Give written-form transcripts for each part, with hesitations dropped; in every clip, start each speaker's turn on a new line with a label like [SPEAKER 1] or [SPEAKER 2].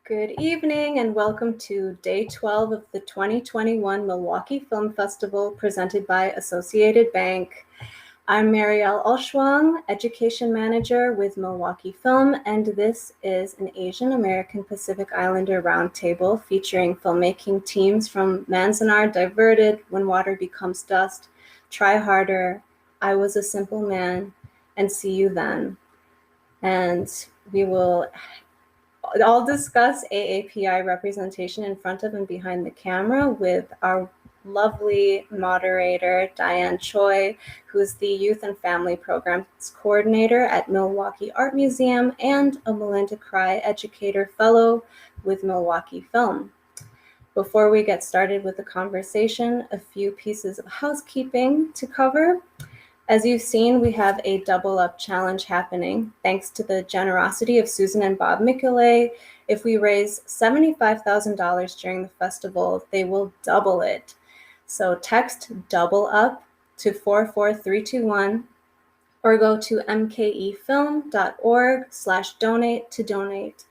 [SPEAKER 1] Good evening and welcome to Day 12 of the 2021 Milwaukee Film Festival presented by Associated Bank. I'm Marielle Olschwang, Education Manager with Milwaukee Film, and this is an Asian American Pacific Islander Roundtable featuring filmmaking teams from Manzanar, Diverted, When Water Becomes Dust, Try Harder, I Was a Simple Man, and See You Then. And we will all discuss AAPI representation in front of and behind the camera with our lovely moderator, Diane Choi, who is the Youth and Family Programs Coordinator at Milwaukee Art Museum and a Melinda Cry Educator Fellow with Milwaukee Film. Before we get started with the conversation, a few pieces of housekeeping to cover. As you've seen, we have a Double Up Challenge happening. Thanks to the generosity of Susan and Bob Michele, if we raise $75,000 during the festival, they will double it. So text Double Up to 44321 or go to mkefilm.org/donate to donate.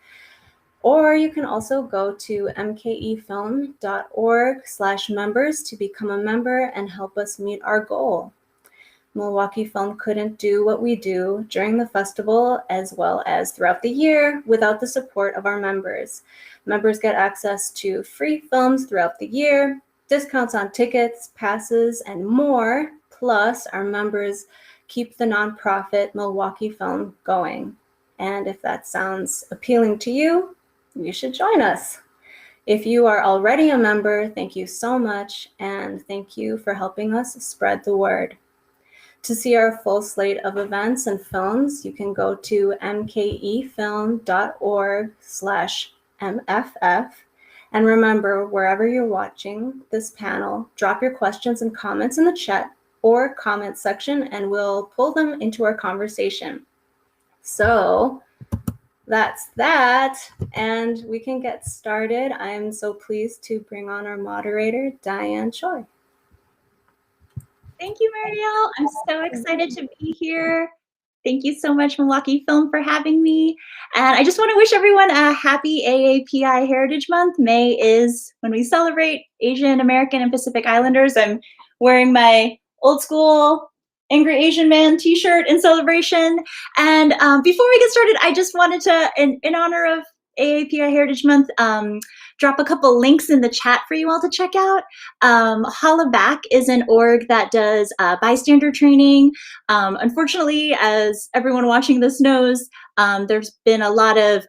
[SPEAKER 1] Or you can also go to mkefilm.org/members to become a member and help us meet our goal. Milwaukee Film couldn't do what we do during the festival as well as throughout the year without the support of our members. Members get access to free films throughout the year, discounts on tickets, passes, and more. Plus, our members keep the nonprofit Milwaukee Film going. And if that sounds appealing to you, you should join us. If you are already a member, thank you so much, and thank you for helping us spread the word. To see our full slate of events and films, you can go to mkefilm.org/MFF. And remember, wherever you're watching this panel, drop your questions and comments in the chat or comment section, and we'll pull them into our conversation. So that's that, and we can get started. I'm so pleased to bring on our moderator, Diane Choi.
[SPEAKER 2] Thank you, Marielle. I'm so excited to be here. Thank you so much, Milwaukee Film, for having me. And I just want to wish everyone a happy AAPI Heritage Month. May is when we celebrate Asian American and Pacific Islanders. I'm wearing my old school Angry Asian Man t-shirt in celebration. And before we get started, I just wanted to, in honor of AAPI Heritage Month, drop a couple links in the chat for you all to check out. Holla Back is an org that does bystander training. Unfortunately, as everyone watching this knows, there's been a lot of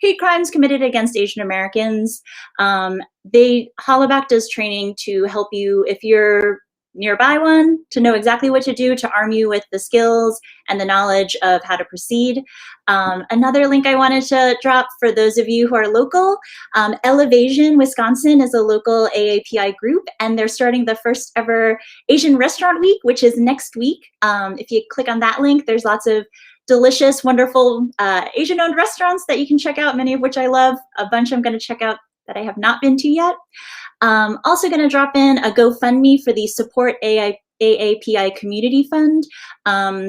[SPEAKER 2] hate crimes committed against Asian Americans. Holla Back does training to help you, if you're nearby one, to know exactly what to do to arm you with the skills and the knowledge of how to proceed. Another link I wanted to drop for those of you who are local, Elevation Wisconsin is a local AAPI group, and they're starting the first ever Asian Restaurant Week, which is next week. If you click on that link, there's lots of delicious, wonderful Asian-owned restaurants that you can check out, many of which I love. A bunch I'm going to check out that I have not been to yet. Also going to drop in a GoFundMe for the Support AAPI Community Fund.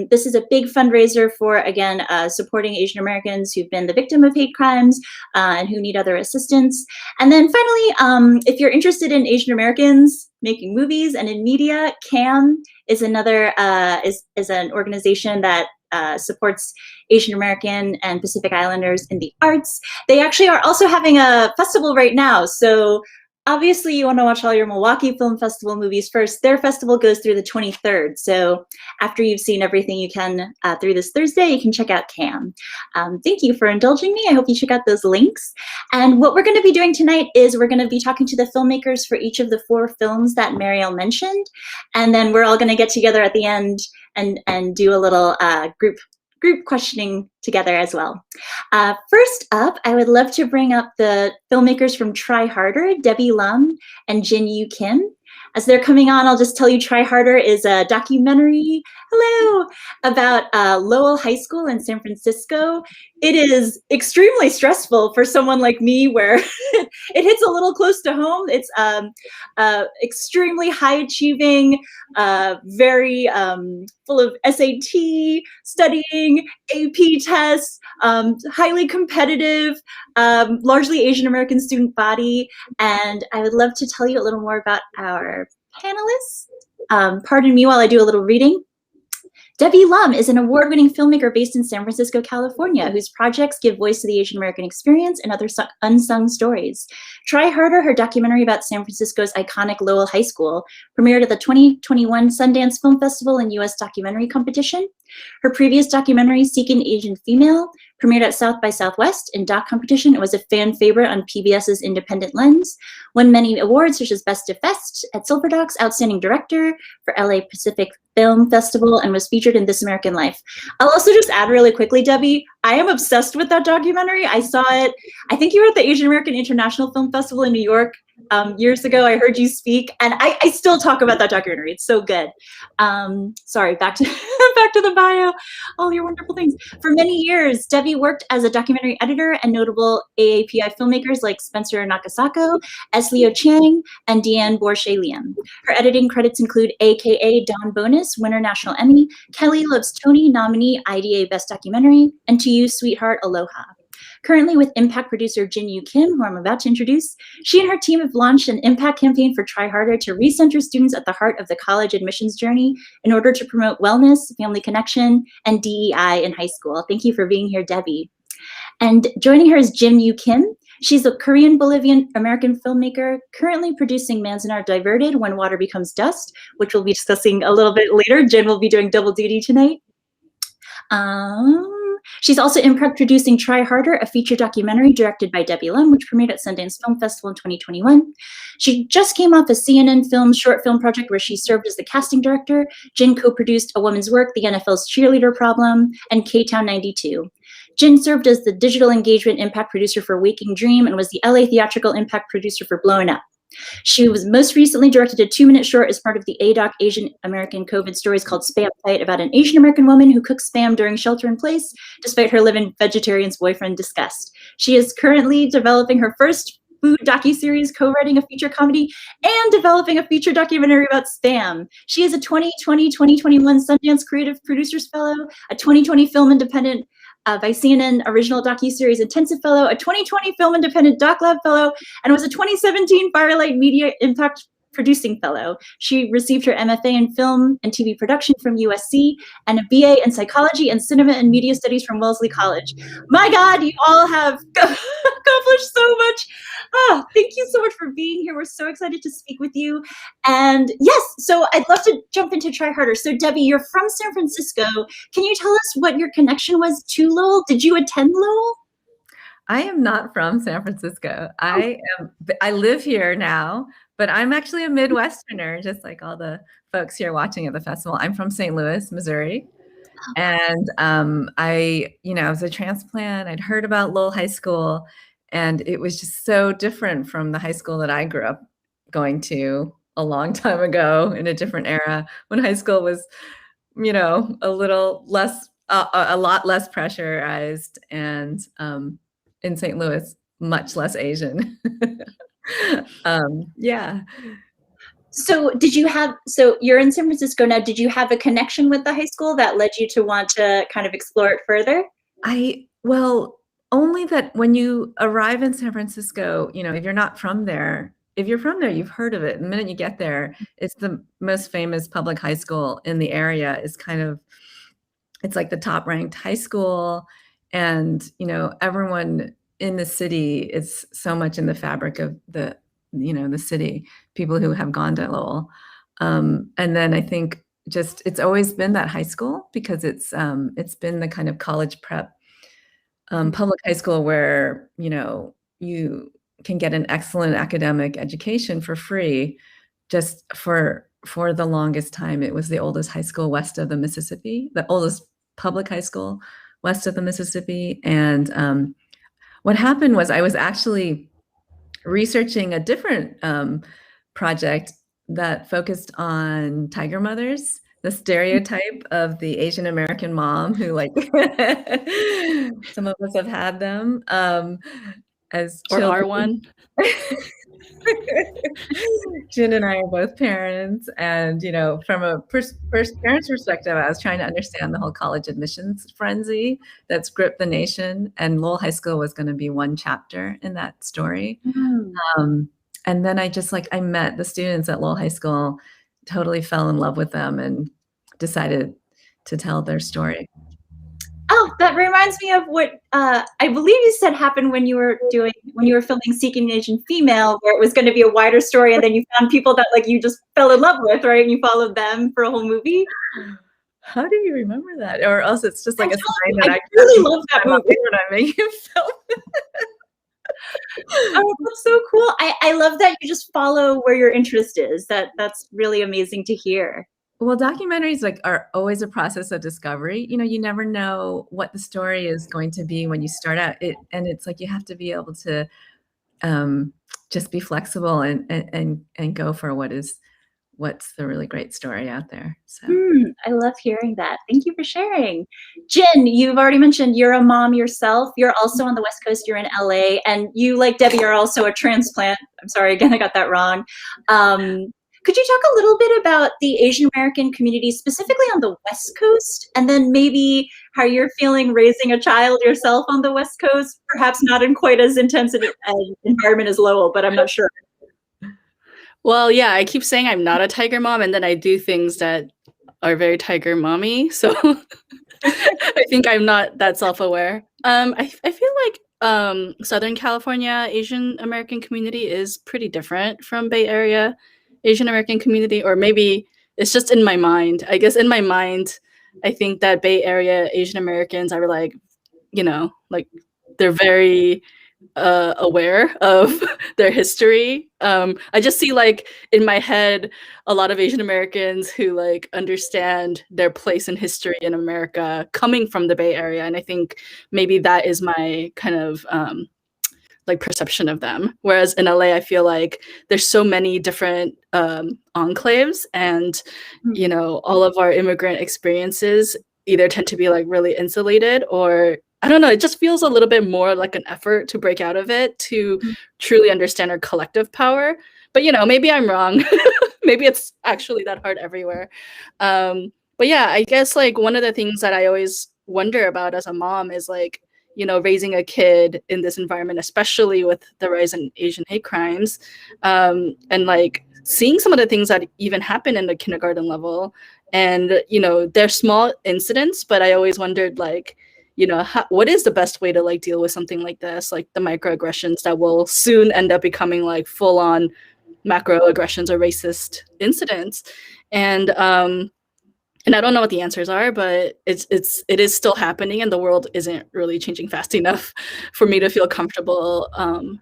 [SPEAKER 2] This is a big fundraiser for, again, supporting Asian Americans who've been the victim of hate crimes and who need other assistance. And then finally, if you're interested in Asian Americans making movies and in media, CAM is another is an organization that supports Asian American and Pacific Islanders in the arts. They actually are also having a festival right now. So obviously you want to watch all your Milwaukee Film Festival movies first. Their festival goes through the 23rd. So after you've seen everything you can through this Thursday, you can check out CAM. Thank you for indulging me. I hope you check out those links. And what we're going to be doing tonight is we're going to be talking to the filmmakers for each of the 4 films that Marielle mentioned. And then we're all going to get together at the end and do a little group questioning together as well. First up, I would love to bring up the filmmakers from Try Harder, Debbie Lum and Jin Yu Kim. As they're coming on, I'll just tell you Try Harder is a documentary Hello. About Lowell High School in San Francisco. It is extremely stressful for someone like me where it hits a little close to home. It's extremely high achieving, very full of SAT studying, AP tests, highly competitive, largely Asian American student body. And I would love to tell you a little more about our panelists. Pardon me while I do a little reading. Debbie Lum is an award-winning filmmaker based in San Francisco, California, whose projects give voice to the Asian American experience and other unsung stories. Try Harder, her documentary about San Francisco's iconic Lowell High School, premiered at the 2021 Sundance Film Festival and U.S. Documentary Competition. Her previous documentary, Seek an Asian Female, premiered at South by Southwest in Doc Competition. It was a fan favorite on PBS's Independent Lens, won many awards such as Best of Fest at Silver Docs, Outstanding Director for LA Pacific Film Festival, and was featured in This American Life. I'll also just add really quickly, Debbie, I am obsessed with that documentary. I saw it, I think you were at the Asian American International Film Festival in New York years ago. I heard you speak, and I still talk about that documentary. It's so good. Sorry, back to back to the bio, all your wonderful things. For many years, Debbie worked as a documentary editor and notable AAPI filmmakers like Spencer Nakasako, S. Leo Chiang, and Deanne Borsche-Liam. Her editing credits include AKA Don Bonus, winner National Emmy, Kelly Loves Tony, nominee IDA Best Documentary, and To You, Sweetheart, Aloha. Currently with Impact producer Jin Yu Kim, who I'm about to introduce, she and her team have launched an impact campaign for Try Harder to recenter students at the heart of the college admissions journey in order to promote wellness, family connection, and DEI in high school. Thank you for being here, Debbie. And joining her is Jin Yu Kim. She's a Korean Bolivian American filmmaker currently producing Manzanar Diverted, When Water Becomes Dust, which we'll be discussing a little bit later. Jin will be doing double duty tonight. She's also impact producing Try Harder, a feature documentary directed by Debbie Lum, which premiered at Sundance Film Festival in 2021. She just came off a CNN film short film project where she served as the casting director. Jin co-produced A Woman's Work, The NFL's Cheerleader Problem, and K-Town 92. Jin served as the digital engagement impact producer for Waking Dream and was the LA theatrical impact producer for Blowing Up. She was most recently directed a 2-minute short as part of the ADOC Asian American COVID Stories called Spam Fight about an Asian American woman who cooks spam during shelter in place, despite her live-in vegetarian's boyfriend disgust. She is currently developing her first food docuseries, co-writing a feature comedy, and developing a feature documentary about spam. She is a 2020-2021 Sundance Creative Producers Fellow, a 2020 Film Independent by CNN Original Docuseries Intensive Fellow, a 2020 Film Independent Doc Lab Fellow, and was a 2017 Firelight Media Impact Producing Fellow. She received her MFA in Film and TV Production from USC and a BA in Psychology and Cinema and Media Studies from Wellesley College. My God, you all have accomplished so much. Oh, thank you so much for being here. We're so excited to speak with you. And yes, so I'd love to jump into Try Harder. So Debbie, you're from San Francisco. Can you tell us what your connection was to Lowell? Did you attend Lowell?
[SPEAKER 3] I am not from San Francisco. I live here now, but I'm actually a Midwesterner, just like all the folks here watching at the festival. I'm from St. Louis, Missouri. And I was a transplant. I'd heard about Lowell High School, and it was just so different from the high school that I grew up going to a long time ago in a different era when high school was, a little less, a lot less pressurized, and in St. Louis, much less Asian. Yeah.
[SPEAKER 2] So you're in San Francisco now. Did you have a connection with the high school that led you to want to kind of explore it further?
[SPEAKER 3] Well, only that when you arrive in San Francisco, if you're not from there, if you're from there, you've heard of it. The minute you get there, it's the most famous public high school in the area. It's like the top ranked high school. And, everyone in the city is so much in the fabric of the city, people who have gone to Lowell. And then I think it's always been that high school because it's been the kind of college prep public high school where, you can get an excellent academic education for free. Just for the longest time, it was the oldest high school west of the Mississippi, the oldest public high school west of the Mississippi. And what happened was I was actually researching a different project that focused on tiger mothers the stereotype of the Asian American mom who like some of us have had them as
[SPEAKER 4] Or
[SPEAKER 3] children.
[SPEAKER 4] are one.
[SPEAKER 3] Jen and I are both parents, and you know, from a first parent's perspective, I was trying to understand the whole college admissions frenzy that's gripped the nation, and Lowell High School was going to be one chapter in that story. And then I just I met the students at Lowell High School, totally fell in love with them, and decided to tell their story.
[SPEAKER 2] Oh, that reminds me of what I believe you said happened when you were filming Seeking an Asian Female, where it was going to be a wider story, and then you found people that like you just fell in love with, right? And you followed them for a whole movie.
[SPEAKER 3] How do you remember that? Or else it's just like a sign that
[SPEAKER 2] I really love that movie.
[SPEAKER 3] When I make you film.
[SPEAKER 2] Oh, that's so cool. I love that you just follow where your interest is. That's really amazing to hear.
[SPEAKER 3] Well, documentaries are always a process of discovery. You know, you never know what the story is going to be when you start out. And it's like you have to be able to just be flexible and go for what's the really great story out there. So
[SPEAKER 2] I love hearing that. Thank you for sharing. Jen, you've already mentioned you're a mom yourself. You're also on the West Coast. You're in LA, and you, like Debbie, are also a transplant. I'm sorry, again, I got that wrong. Could you talk a little bit about the Asian American community, specifically on the West Coast, and then maybe how you're feeling raising a child yourself on the West Coast? Perhaps not in quite as intense an environment as Lowell, but I'm not sure.
[SPEAKER 4] Well, yeah, I keep saying I'm not a tiger mom, and then I do things that are very tiger mommy. So I think I'm not that self-aware. I feel like Southern California Asian American community is pretty different from Bay Area Asian American community, or maybe it's just in my mind. I guess in my mind, I think that Bay Area Asian Americans are like, you know, like they're very aware of their history. I just see like in my head a lot of Asian Americans who like understand their place in history in America coming from the Bay Area, and I think maybe that is my kind of like perception of them. Whereas in LA, I feel like there's so many different enclaves, and you know, all of our immigrant experiences either tend to be like really insulated, or I don't know, it just feels a little bit more like an effort to break out of it to truly understand our collective power. But you know, maybe I'm wrong. Maybe it's actually that hard everywhere. But yeah, I guess like one of the things that I always wonder about as a mom is like, you know, raising a kid in this environment, especially with the rise in Asian hate crimes, and like seeing some of the things that even happen in the kindergarten level. And, you know, they're small incidents, but I always wondered like, you know, what is the best way to like deal with something like this, like the microaggressions that will soon end up becoming like full on macroaggressions or racist incidents. And I don't know what the answers are, but it is still happening, and the world isn't really changing fast enough for me to feel comfortable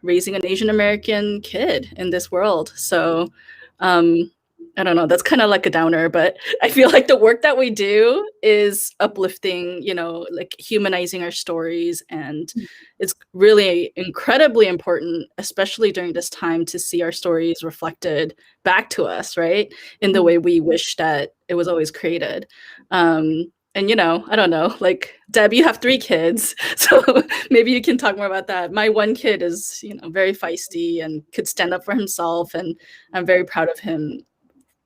[SPEAKER 4] raising an Asian American kid in this world. So I don't know, that's kind of like a downer, but I feel like the work that we do is uplifting, you know, like humanizing our stories, and it's really incredibly important, especially during this time, to see our stories reflected back to us, right, in the way we wish that it was always created. And, you know, I don't know, like Deb, you have 3 kids, so maybe you can talk more about that. My one kid is, you know, very feisty and could stand up for himself, and I'm very proud of him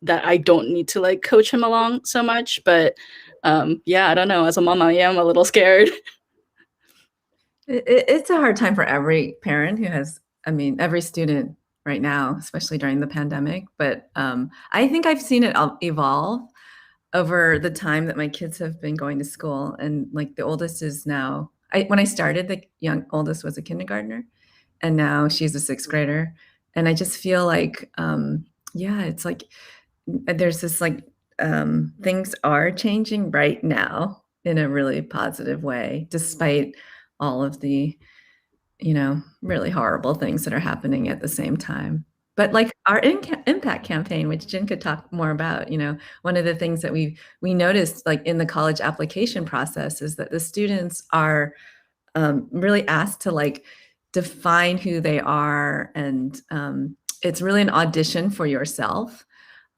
[SPEAKER 4] that I don't need to like coach him along so much. But yeah, I don't know. As a mom, I am a little scared.
[SPEAKER 3] It's a hard time for every parent who has, I mean, every student right now, especially during the pandemic. But I think I've seen it evolve over the time that my kids have been going to school. And like the oldest is now, when I started, the oldest was a kindergartner, and now she's a 6th grader. And I just feel like, yeah, it's like, there's this like, things are changing right now in a really positive way, despite all of the, you know, really horrible things that are happening at the same time. But like our impact campaign, which Jen could talk more about, you know, one of the things that we noticed like in the college application process is that the students are really asked to like define who they are, and it's really an audition for yourself.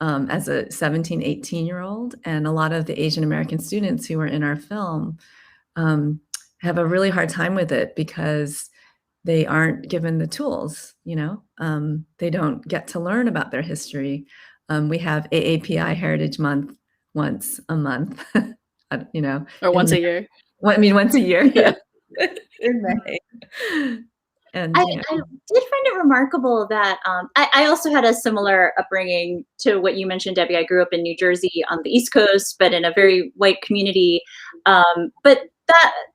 [SPEAKER 3] as a 17, 18-year-old. And a lot of the Asian American students who were in our film have a really hard time with it because they aren't given the tools, they don't get to learn about their history. We have AAPI Heritage Month once a month,
[SPEAKER 4] Or once a year.
[SPEAKER 3] Once a year, yeah. In May. And
[SPEAKER 2] I did find it remarkable that I also had a similar upbringing to what you mentioned, Debbie. I grew up in New Jersey on the East Coast, but in a very white community. But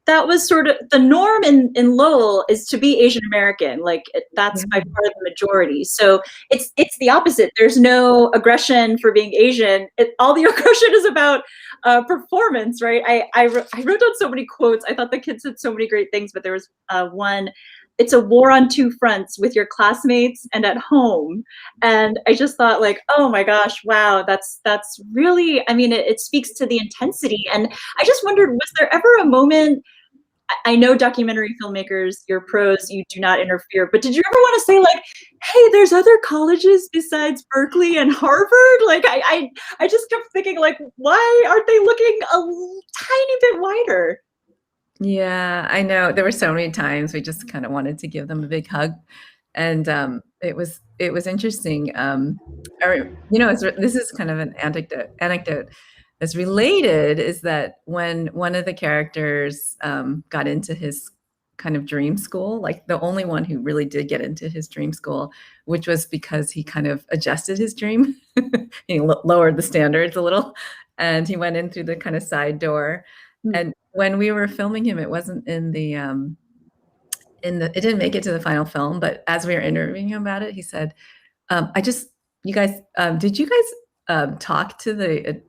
[SPEAKER 2] that was sort of the norm in Lowell, is to be Asian American. Like that's by far the majority. So it's the opposite. There's no aggression for being Asian. All the aggression is about performance, right? I wrote down so many quotes. I thought the kids said so many great things, but there was one. It's a war on two fronts, with your classmates and at home. And I just thought, like, oh my gosh, wow, that's really, I mean, it speaks to the intensity. And I just wondered, was there ever a moment, I know documentary filmmakers, you're pros, you do not interfere, but did you ever want to say, like, hey, there's other colleges besides Berkeley and Harvard? Like, I just kept thinking, like, why aren't they looking a tiny bit wider?
[SPEAKER 3] Yeah, I know. There were so many times we just kind of wanted to give them a big hug, and it was interesting. This is kind of an anecdote that's related, is that when one of the characters got into his kind of dream school, like the only one who really did get into his dream school, which was because he kind of adjusted his dream, he lowered the standards a little, and he went in through the kind of side door. And when we were filming him, it wasn't it didn't make it to the final film, but as we were interviewing him about it, he said, did you guys talk to the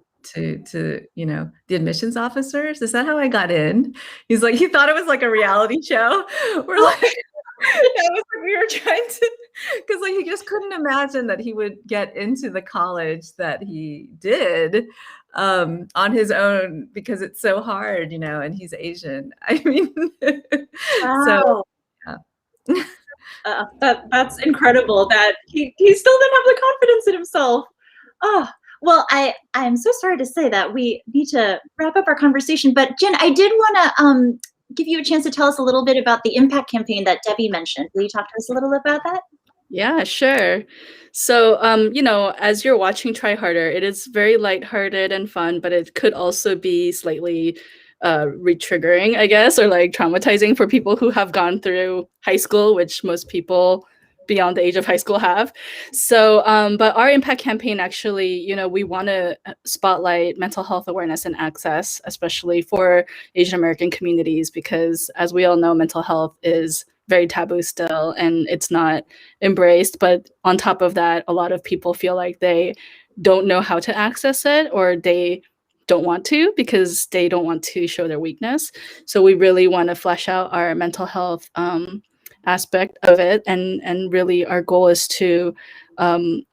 [SPEAKER 3] admissions officers? Is that how I got in? He's like, he thought it was like a reality show. We're like, that was like we were trying to, because like he just couldn't imagine that he would get into the college that he did on his own, because it's so hard, and he's Asian. I mean,
[SPEAKER 2] wow.
[SPEAKER 3] So yeah.
[SPEAKER 2] That's incredible that he still didn't have the confidence in himself. Oh, well, I'm so sorry to say that we need to wrap up our conversation, but Jen, I did want to give you a chance to tell us a little bit about the impact campaign that Debbie mentioned. Will you talk to us a little bit about that?
[SPEAKER 4] Yeah, sure. So, as you're watching Try Harder, it is very lighthearted and fun, but it could also be slightly re-triggering, I guess, or like traumatizing for people who have gone through high school, which most people beyond the age of high school have. So, but our impact campaign, actually, we want to spotlight mental health awareness and access, especially for Asian American communities, because as we all know, mental health is very taboo still, and it's not embraced. But on top of that, a lot of people feel like they don't know how to access it, or they don't want to because they don't want to show their weakness. So we really want to flesh out our mental health aspect of it, and really our goal is to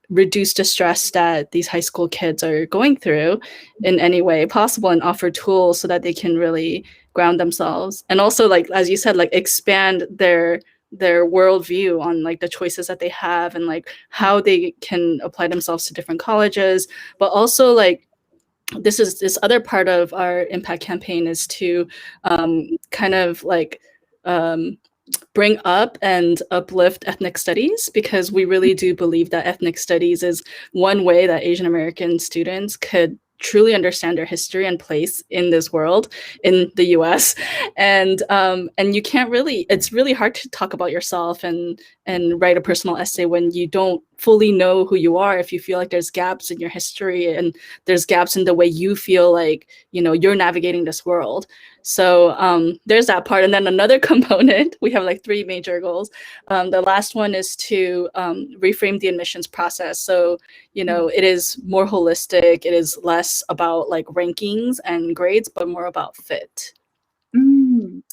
[SPEAKER 4] reduce the stress that these high school kids are going through in any way possible, and offer tools so that they can really ground themselves, and also, like as you said, like expand their worldview on like the choices that they have, and like how they can apply themselves to different colleges. But also, like, this other part of our impact campaign is to kind of like bring up and uplift ethnic studies, because we really do believe that ethnic studies is one way that Asian American students could truly understand their history and place in this world, in the US. And you can't really, it's really hard to talk about yourself and write a personal essay when you don't fully know who you are, if you feel like there's gaps in your history and there's gaps in the way you feel like, you're navigating this world. So there's that part. And then another component, we have like 3 major goals. The last one is to reframe the admissions process. So, it is more holistic. It is less about like rankings and grades, but more about fit.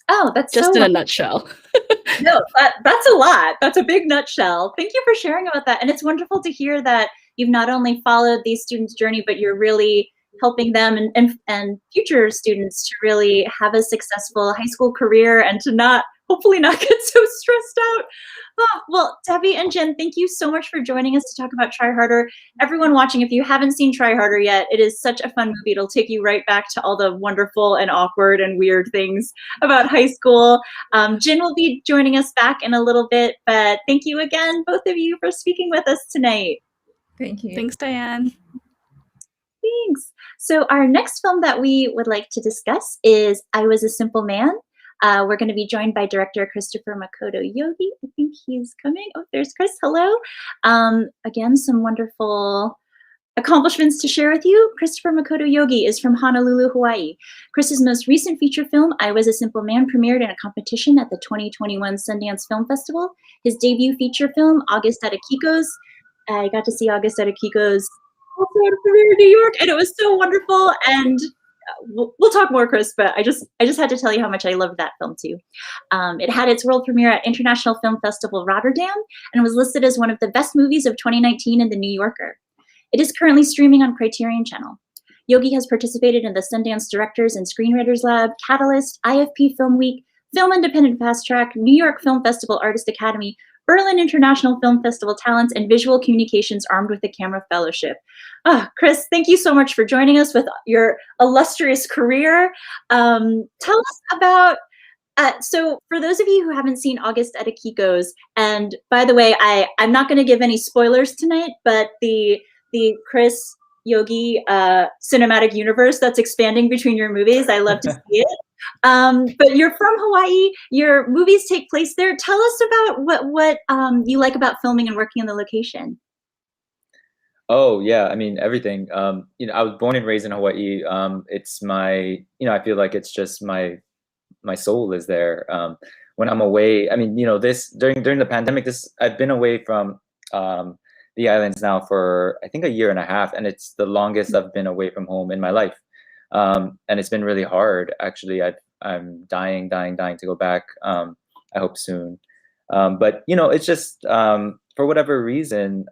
[SPEAKER 2] Oh, that's
[SPEAKER 4] just in a nutshell.
[SPEAKER 2] No, that's a lot. That's a big nutshell. Thank you for sharing about that. And it's wonderful to hear that you've not only followed these students' journey, but you're really helping them and future students to really have a successful high school career, and to not hopefully not get so stressed out. Oh, well, Debbie and Jen, thank you so much for joining us to talk about Try Harder. Everyone watching, if you haven't seen Try Harder yet, it is such a fun movie. It'll take you right back to all the wonderful and awkward and weird things about high school. Jen will be joining us back in a little bit, but thank you again, both of you, for speaking with us tonight.
[SPEAKER 3] Thank you.
[SPEAKER 4] Thanks, Diane.
[SPEAKER 2] Thanks. So our next film that we would like to discuss is I Was a Simple Man. We're going to be joined by director Christopher Makoto Yogi. I think he's coming. Oh, there's Chris. Hello. Again, some wonderful accomplishments to share with you. Christopher Makoto Yogi is from Honolulu, Hawaii. Chris's most recent feature film, I Was a Simple Man, premiered in a competition at the 2021 Sundance Film Festival. His debut feature film, August at Akiko's. I got to see August at Akiko's also at a premiere in New York, and it was so wonderful. And we'll talk more, Chris, but I just had to tell you how much I loved that film too. It had its world premiere at International Film Festival Rotterdam and was listed as one of the best movies of 2019 in The New Yorker. It is currently streaming on Criterion Channel. Yogi has participated in the Sundance Directors and Screenwriters Lab, Catalyst, IFP Film Week, Film Independent Fast Track, New York Film Festival Artist Academy, Berlin International Film Festival Talents, and Visual Communications Armed with the Camera Fellowship. Chris, thank you so much for joining us with your illustrious career. Tell us about, so for those of you who haven't seen August at Akiko's, and by the way, I'm not going to give any spoilers tonight, but the Chris Yogi cinematic universe that's expanding between your movies, I love to see it. But you're from Hawaii, your movies take place there. Tell us about what you like about filming and working on the location.
[SPEAKER 5] Oh yeah, I mean everything. You know, I was born and raised in Hawaii. It's my, you know, I feel like it's just my soul is there. When I'm away, I mean, you know, this during the pandemic, I've been away from the islands now for I think a year and a half, and it's the longest I've been away from home in my life. And it's been really hard. Actually, I'm dying to go back. I hope soon. But you know, it's just for whatever reason,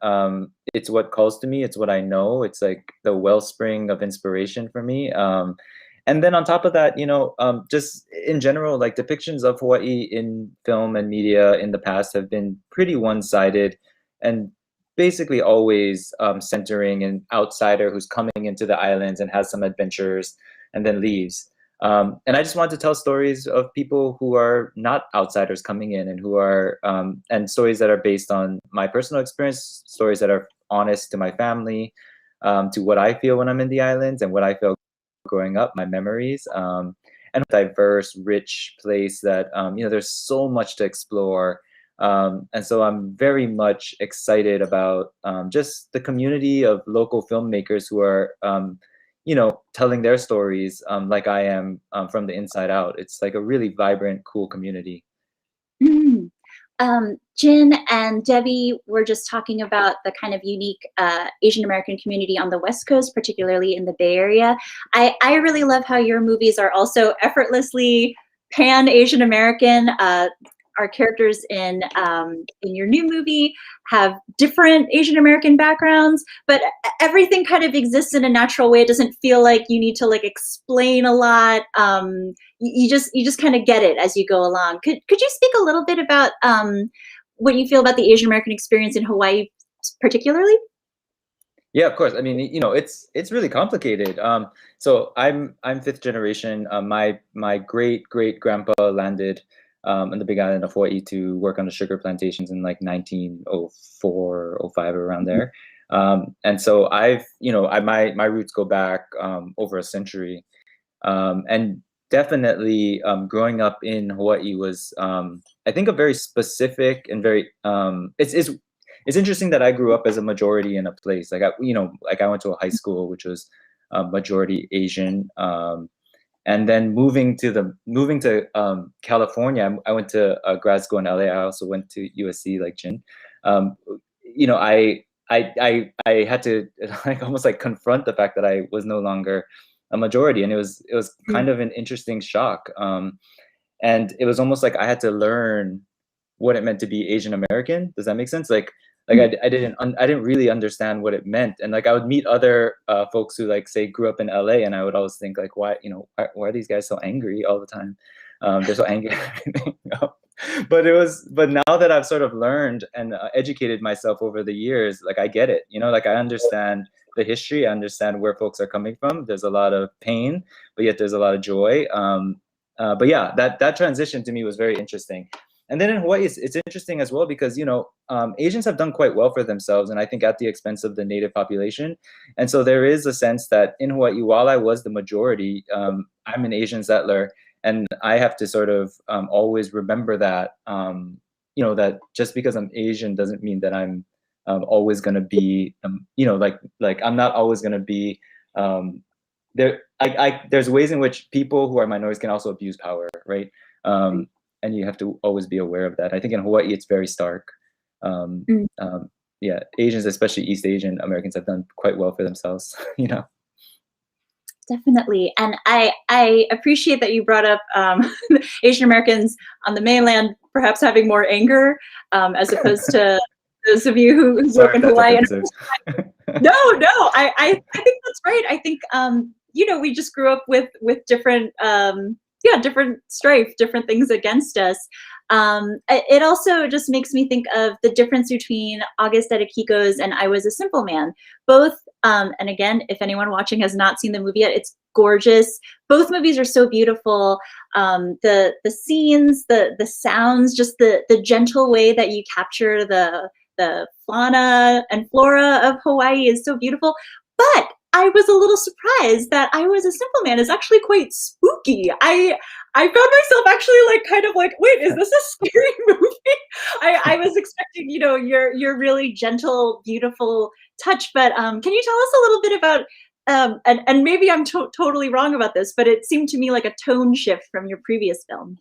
[SPEAKER 5] it's what calls to me. It's what I know. It's like the wellspring of inspiration for me. And then on top of that, you know, just in general, like depictions of Hawaii in film and media in the past have been pretty one-sided and basically always centering an outsider who's coming into the islands and has some adventures and then leaves. And I just want to tell stories of people who are not outsiders coming in and who are, and stories that are based on my personal experience, stories that are honest to my family, to what I feel when I'm in the islands and what I feel growing up, my memories, and a diverse, rich place that, you know, there's so much to explore. And so I'm very much excited about just the community of local filmmakers who are, you know, telling their stories like I am from the inside out. It's like a really vibrant, cool community.
[SPEAKER 2] Mm. Jin and Debbie were just talking about the kind of unique Asian American community on the West Coast, particularly in the Bay Area. I really love how your movies are also effortlessly pan-Asian American. Our characters in your new movie have different Asian American backgrounds, but everything kind of exists in a natural way. It doesn't feel like you need to like explain a lot. You just kind of get it as you go along. Could you speak a little bit about what you feel about the Asian American experience in Hawaii particularly?
[SPEAKER 5] Yeah, of course. I mean, you know, it's really complicated. So I'm fifth generation. My great grandpa landed on the Big Island of Hawaii to work on the sugar plantations in like 1904, 05, around there. And so I've, you know, my roots go back over a century. And definitely growing up in Hawaii was, I think, a very specific and very, it's interesting that I grew up as a majority in a place. Like, you know, like I went to a high school, which was majority Asian. And then moving to California, I went to grad school in LA. I also went to USC, like Jin. You know, I had to like almost like confront the fact that I was no longer a majority, and it was kind of an interesting shock. And it was almost like I had to learn what it meant to be Asian American. Does that make sense? Like I didn't really understand what it meant, and like I would meet other folks who like say grew up in LA, and I would always think like, why are these guys so angry all the time? They're so angry at everything. but now that I've sort of learned and educated myself over the years, like I get it, like I understand the history, I understand where folks are coming from. There's a lot of pain, but yet there's a lot of joy. But yeah, that transition to me was very interesting. And then in Hawaii, it's interesting as well because, Asians have done quite well for themselves, and I think at the expense of the native population. And so there is a sense that in Hawaii, while I was the majority, I'm an Asian settler, and I have to sort of always remember that, that just because I'm Asian doesn't mean that I'm always going to be, like I'm not always going to be there. There's ways in which people who are minorities can also abuse power, right? And you have to always be aware of that. I think in Hawaii, it's very stark. Yeah, Asians, especially East Asian Americans, have done quite well for themselves,
[SPEAKER 2] Definitely. And I appreciate that you brought up Asian Americans on the mainland perhaps having more anger as opposed to those of you who grew up in Hawaii. No, I think that's right. I think, we just grew up with different, different strife, different things against us. It also just makes me think of the difference between August at Akiko's and I Was a Simple Man. Both, and again, if anyone watching has not seen the movie yet, it's gorgeous. Both movies are so beautiful. The scenes, the sounds, just the gentle way that you capture the fauna and flora of Hawaii is so beautiful. But I was a little surprised that I Was a Simple Man is actually quite spooky. I found myself actually kind of wait, is this a scary movie? I was expecting, your really gentle, beautiful touch, but can you tell us a little bit about, and maybe I'm totally wrong about this, but it seemed to me like a tone shift from your previous film.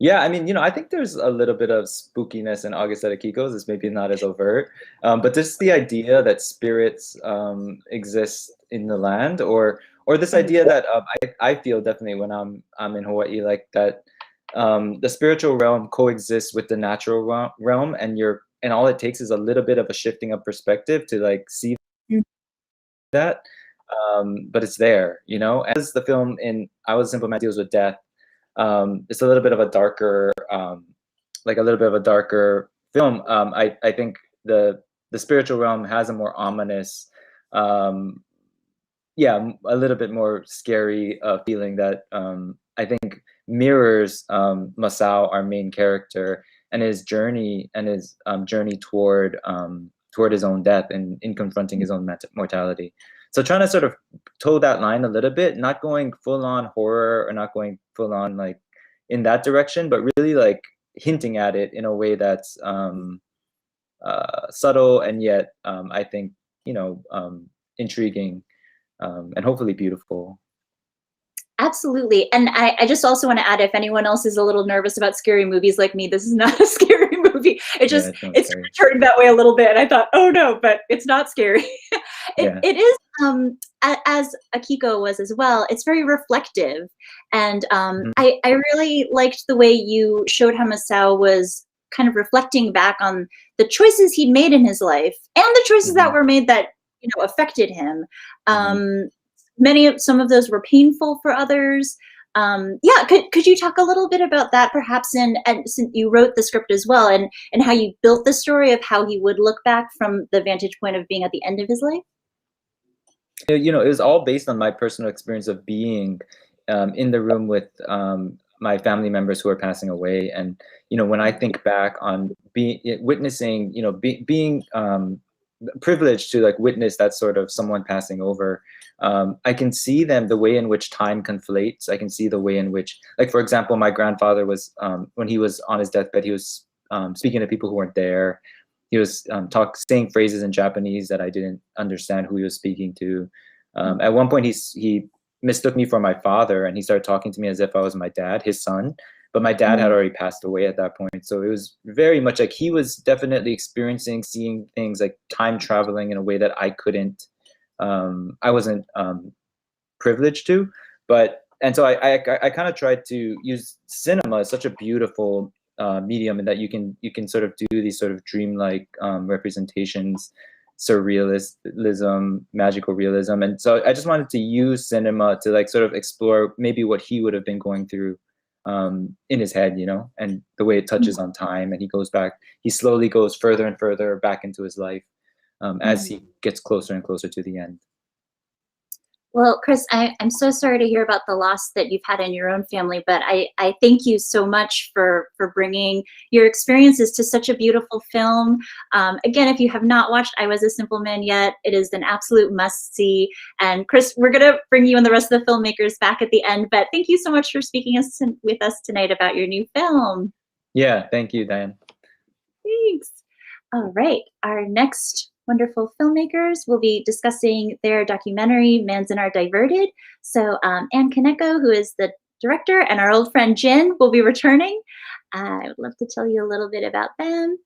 [SPEAKER 5] Yeah, I mean, I think there's a little bit of spookiness in August at Akiko's. It's maybe not as overt, but just the idea that spirits exist in the land, or this idea that I feel definitely when I'm in Hawaii, like that the spiritual realm coexists with the natural realm, and all it takes is a little bit of a shifting of perspective to see that, but it's there, As the film in I Was a Simple Man deals with death. It's a little bit of a darker, film. I think the spiritual realm has a more ominous, a little bit more scary feeling that I think mirrors Masao, our main character, and his journey toward his own death and in confronting his own mortality. So trying to sort of toe that line a little bit, not going full on horror or not going full on in that direction, but really hinting at it in a way that's subtle and yet I think intriguing and hopefully beautiful.
[SPEAKER 2] Absolutely. And I just also want to add, if anyone else is a little nervous about scary movies like me, this is not a scary movie. It's turned that way a little bit. And I thought, oh no, but it's not scary. It is, as Akiko was as well, it's very reflective. And I really liked the way you showed how Masao was kind of reflecting back on the choices he'd made in his life and the choices that were made that, affected him. Some of those were painful for others. Could you talk a little bit about that, perhaps, and since you wrote the script as well, and how you built the story of how he would look back from the vantage point of being at the end of his life?
[SPEAKER 5] It was all based on my personal experience of being in the room with my family members who are passing away, and when I think back on witnessing, being privileged to witness that sort of someone passing over. I can see the way in which time conflates. I can see the way in which, for example, my grandfather was, when he was on his deathbed, he was speaking to people who weren't there. He was saying phrases in Japanese that I didn't understand who he was speaking to. At one point, he mistook me for my father, and he started talking to me as if I was my dad, his son. But my dad had already passed away at that point. So it was very much he was definitely seeing things like time traveling in a way that I couldn't. I wasn't privileged to, and so I kind of tried to use cinema as such a beautiful medium, in that you can sort of do these sort of dreamlike representations, surrealism, magical realism, and so I just wanted to use cinema to sort of explore maybe what he would have been going through in his head, you know, and the way it touches on time, and he slowly goes further and further back into his life as he gets closer and closer to the end.
[SPEAKER 2] Well, Chris, I'm so sorry to hear about the loss that you've had in your own family, but I thank you so much for bringing your experiences to such a beautiful film. Again, if you have not watched I Was a Simple Man yet, it is an absolute must-see. And Chris, we're going to bring you and the rest of the filmmakers back at the end, but thank you so much for speaking with us tonight about your new film.
[SPEAKER 5] Yeah, thank you, Diane.
[SPEAKER 2] Thanks. All right, our next wonderful filmmakers will be discussing their documentary, Manzanar Diverted. So Anne Caneco, who is the director, and our old friend Jin will be returning. I would love to tell you a little bit about them.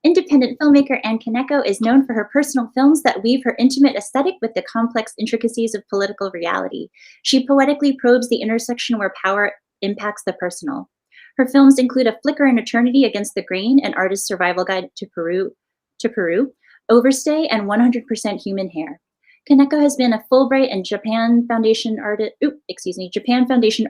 [SPEAKER 2] Independent filmmaker Anne Caneco is known for her personal films that weave her intimate aesthetic with the complex intricacies of political reality. She poetically probes the intersection where power impacts the personal. Her films include A Flicker in Eternity Against the Grain, An Artist's Survival Guide to Peru, Overstay, and 100% Human Hair. Caneco has been a Fulbright and Japan Foundation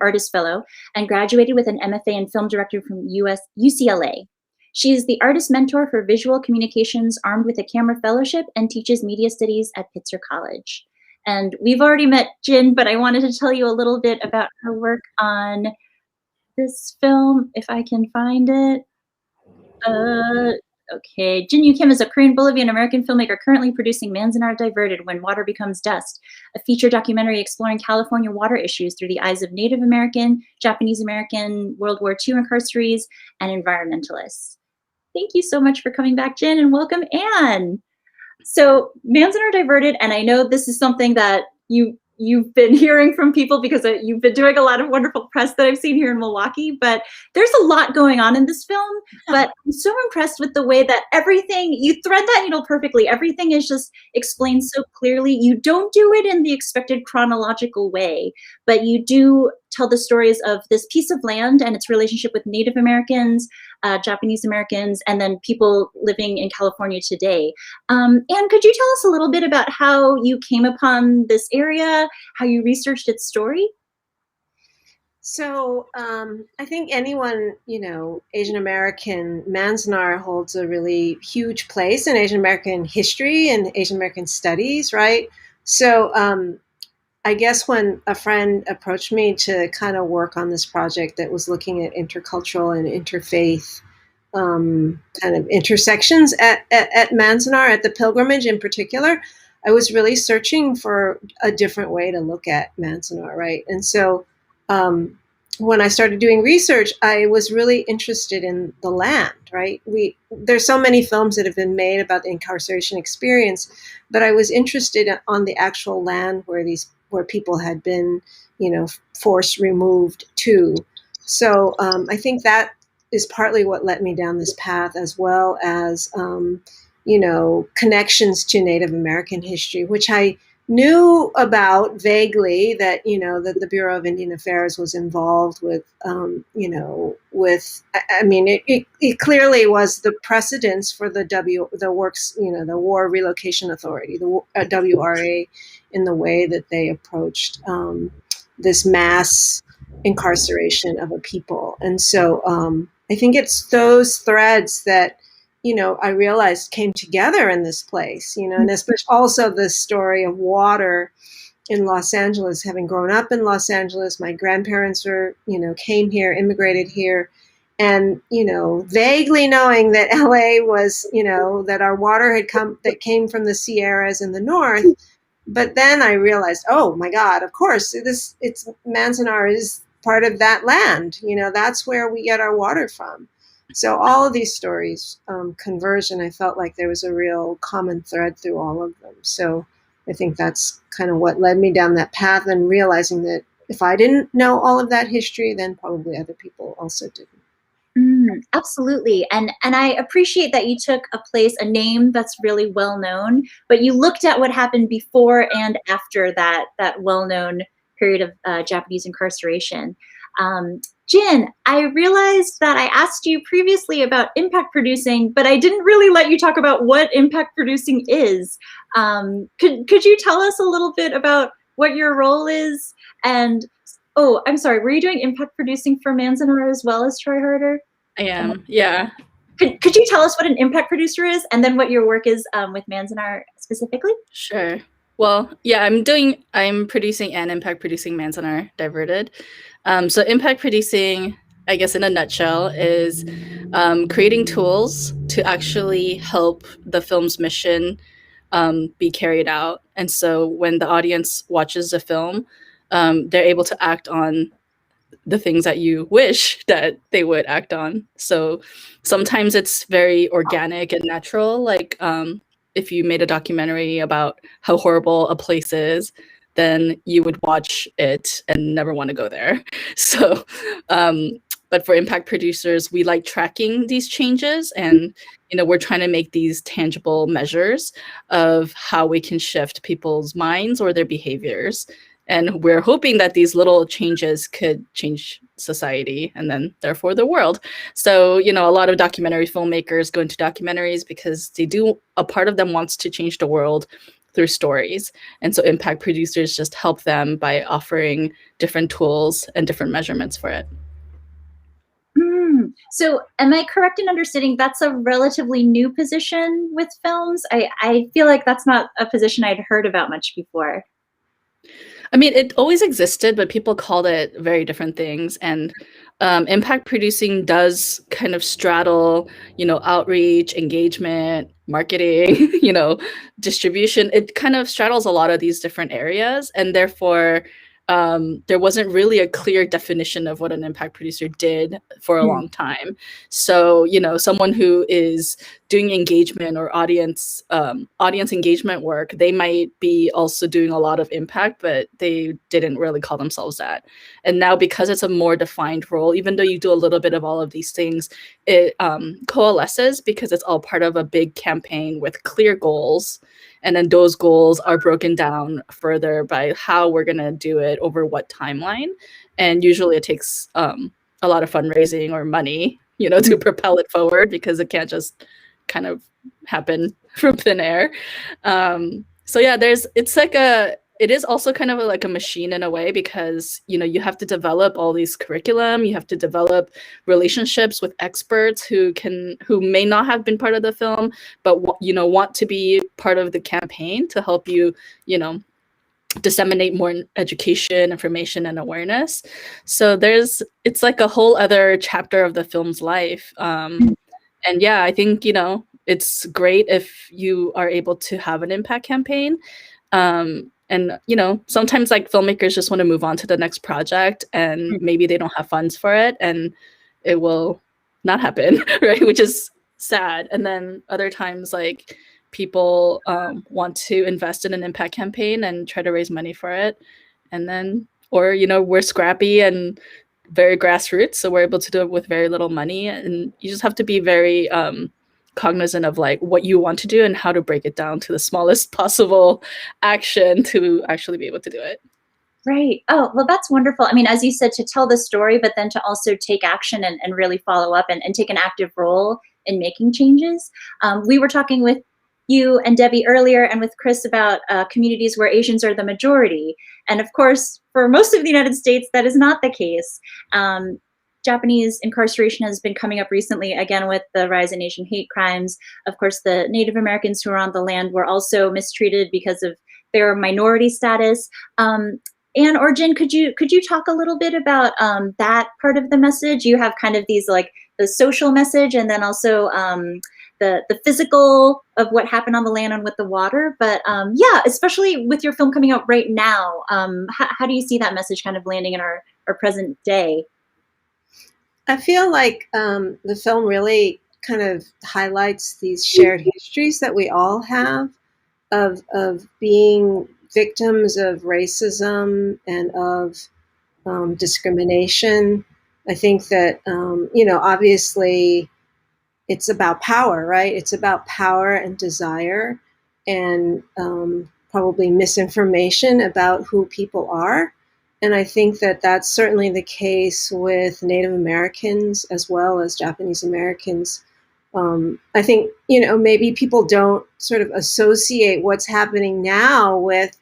[SPEAKER 2] Artist Fellow and graduated with an MFA in Film Director from UCLA. She is the artist mentor for visual communications armed with a camera fellowship and teaches media studies at Pitzer College. And we've already met Jin, but I wanted to tell you a little bit about her work on this film, if I can find it. Okay, Jin Yu Kim is a Korean Bolivian American filmmaker currently producing Manzanar Diverted, When Water Becomes Dust, a feature documentary exploring California water issues through the eyes of Native American, Japanese American, World War II incarcerees, and environmentalists. Thank you so much for coming back, Jin, and welcome, Anne. So Manzanar Diverted, and I know this is something that you've been hearing from people because you've been doing a lot of wonderful press that I've seen here in Milwaukee, but there's a lot going on in this film. But I'm so impressed with the way that everything, you thread that needle perfectly. Everything is just explained so clearly. You don't do it in the expected chronological way, but you do tell the stories of this piece of land and its relationship with Native Americans, Japanese Americans, and then people living in California today. Anne, could you tell us a little bit about how you came upon this area, how you researched its story?
[SPEAKER 1] So I think anyone, Asian American, Manzanar holds a really huge place in Asian American history and Asian American studies, right? So I guess when a friend approached me to kind of work on this project that was looking at intercultural and interfaith kind of intersections at Manzanar, at the pilgrimage in particular, I was really searching for a different way to look at Manzanar, right? And so when I started doing research, I was really interested in the land, right? There's so many films that have been made about the incarceration experience, but I was interested on the actual land where people had been, forced removed to. So I think that is partly what led me down this path, as well as, connections to Native American history, which I knew about vaguely, that, that the Bureau of Indian Affairs was involved with, it clearly was the precedence for the War Relocation Authority, the WRA, in the way that they approached this mass incarceration of a people. And so I think it's those threads that, I realized came together in this place, and especially also the story of water in Los Angeles. Having grown up in Los Angeles, my grandparents came here, immigrated here, and, vaguely knowing that LA was, that our water that came from the Sierras in the north. But then I realized, oh my God, of course, it's Manzanar is part of that land. That's where we get our water from. So all of these stories converge, and I felt like there was a real common thread through all of them. So I think that's kind of what led me down that path, and realizing that if I didn't know all of that history, then probably other people also didn't.
[SPEAKER 2] Absolutely. And I appreciate that you took a name that's really well known, but you looked at what happened before and after that well-known period of Japanese incarceration. Jin, I realized that I asked you previously about impact producing, but I didn't really let you talk about what impact producing is. Could you tell us a little bit about what your role is? And Oh, I'm sorry. Were you doing impact producing for Manzanar as well as Troy Herder?
[SPEAKER 4] I am, yeah.
[SPEAKER 2] Could you tell us what an impact producer is, and then what your work is with Manzanar specifically?
[SPEAKER 4] Sure. Well, yeah, I'm producing and impact producing Manzanar Diverted. So impact producing, I guess in a nutshell, is creating tools to actually help the film's mission be carried out. And so when the audience watches the film, they're able to act on the things that you wish that they would act on. So sometimes it's very organic and natural. Like if you made a documentary about how horrible a place is, then you would watch it and never want to go there. So, but for impact producers, we like tracking these changes, and we're trying to make these tangible measures of how we can shift people's minds or their behaviors. And we're hoping that these little changes could change society and then therefore the world. So, a lot of documentary filmmakers go into documentaries because a part of them wants to change the world through stories. And so impact producers just help them by offering different tools and different measurements for it.
[SPEAKER 2] So am I correct in understanding that's a relatively new position with films? I feel like that's not a position I'd heard about much before.
[SPEAKER 4] I mean, it always existed, but people called it very different things. And impact producing does kind of straddle, outreach, engagement, marketing, distribution. It kind of straddles a lot of these different areas. And therefore, there wasn't really a clear definition of what an impact producer did for a long time. So, someone who is doing engagement or audience engagement work, they might be also doing a lot of impact, but they didn't really call themselves that. And now, because it's a more defined role, even though you do a little bit of all of these things, it coalesces because it's all part of a big campaign with clear goals. And then those goals are broken down further by how we're going to do it over what timeline. And usually it takes a lot of fundraising or money, to propel it forward, because it can't just kind of happen from thin air. So yeah, it is also kind of like a machine in a way, because, you have to develop all these curriculum, you have to develop relationships with experts who may not have been part of the film, but, want to be part of the campaign to help you, disseminate more education, information, and awareness. So it's like a whole other chapter of the film's life. And yeah, I think, it's great if you are able to have an impact campaign. And, sometimes like filmmakers just want to move on to the next project, and maybe they don't have funds for it, and it will not happen, right? Which is sad. And then other times, like, people want to invest in an impact campaign and try to raise money for it. And then, or, we're scrappy and very grassroots, so we're able to do it with very little money. And you just have to be very cognizant of like what you want to do and how to break it down to the smallest possible action to actually be able to do it.
[SPEAKER 2] Right. Oh, well, that's wonderful. I mean, as you said, to tell the story, but then to also take action and really follow up and take an active role in making changes. We were talking with you and Debbie earlier, and with Chris, about communities where Asians are the majority. And of course, for most of the United States, that is not the case. Japanese incarceration has been coming up recently, again, with the rise in Asian hate crimes. Of course, the Native Americans who are on the land were also mistreated because of their minority status. Anne or Jen, could you talk a little bit about that part of the message? You have kind of these, like, the social message, and then also the physical of what happened on the land and with the water. But yeah, especially with your film coming out right now, how do you see that message kind of landing in our present day?
[SPEAKER 6] I feel like the film really kind of highlights these shared histories that we all have of being victims of racism and of discrimination. I think that, obviously it's about power, right? It's about power and desire, and probably misinformation about who people are. And I think that that's certainly the case with Native Americans as well as Japanese Americans. I think, maybe people don't sort of associate what's happening now with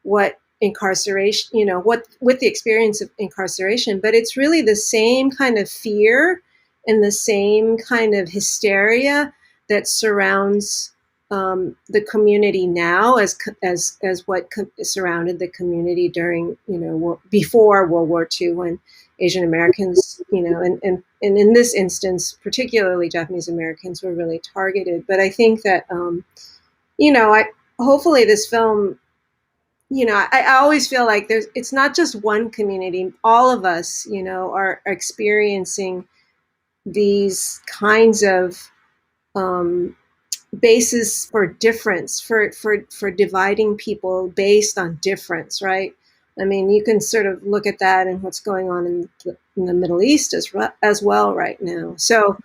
[SPEAKER 6] what incarceration, what with the experience of incarceration, but it's really the same kind of fear and the same kind of hysteria that surrounds the community now as what surrounded the community during, before World War II, when Asian Americans, and in this instance, particularly Japanese Americans, were really targeted. But I think that, hopefully this film, I always feel like it's not just one community. All of us, are experiencing these kinds of basis for difference, for dividing people based on difference, right? I mean, you can sort of look at that and what's going on in the Middle East as well right now. So,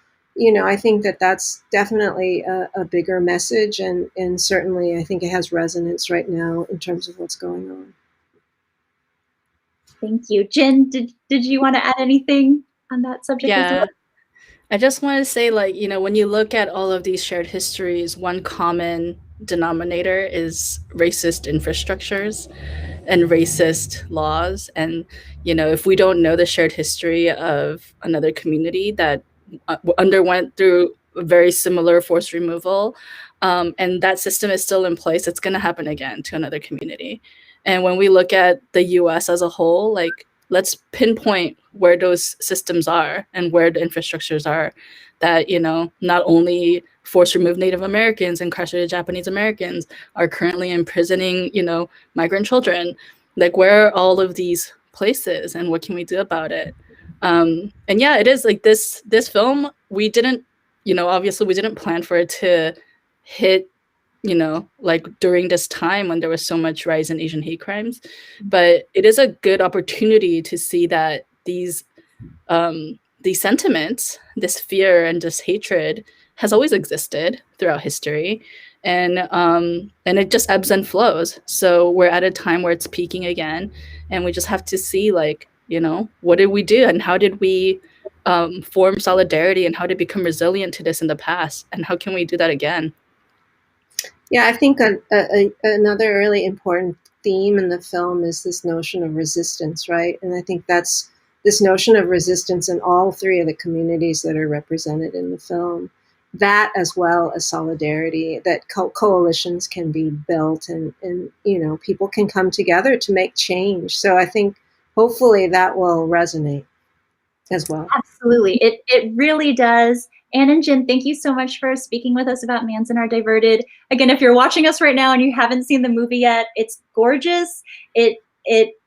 [SPEAKER 6] I think that that's definitely a bigger message, and certainly I think it has resonance right now in terms of what's going on.
[SPEAKER 2] Thank you. Jen, did you want to add anything on that subject as well?
[SPEAKER 4] I just want to say, like, when you look at all of these shared histories, one common denominator is racist infrastructures and racist laws. And, if we don't know the shared history of another community that underwent through a very similar forced removal, and that system is still in place, it's going to happen again to another community. And when we look at the US as a whole, like, let's pinpoint where those systems are and where the infrastructures are that, not only forced remove Native Americans, incarcerated Japanese Americans, are currently imprisoning, migrant children. Like, where are all of these places and what can we do about it? And yeah, it is like this film, we didn't, obviously we didn't plan for it to hit, like during this time when there was so much rise in Asian hate crimes. But it is a good opportunity to see that these sentiments, this fear and this hatred, has always existed throughout history. And it just ebbs and flows. So we're at a time where it's peaking again, and we just have to see, like, what did we do and how did we form solidarity and how to become resilient to this in the past, and how can we do that again?
[SPEAKER 6] Yeah, I think another really important theme in the film is this notion of resistance, right? And I think that's this notion of resistance in all three of the communities that are represented in the film. That, as well as solidarity, that coalitions can be built, and people can come together to make change. So I think hopefully that will resonate as well.
[SPEAKER 2] Absolutely. It really does. Anne and Jen, thank you so much for speaking with us about Manson Are Diverted. Again, if you're watching us right now and you haven't seen the movie yet, it's gorgeous. It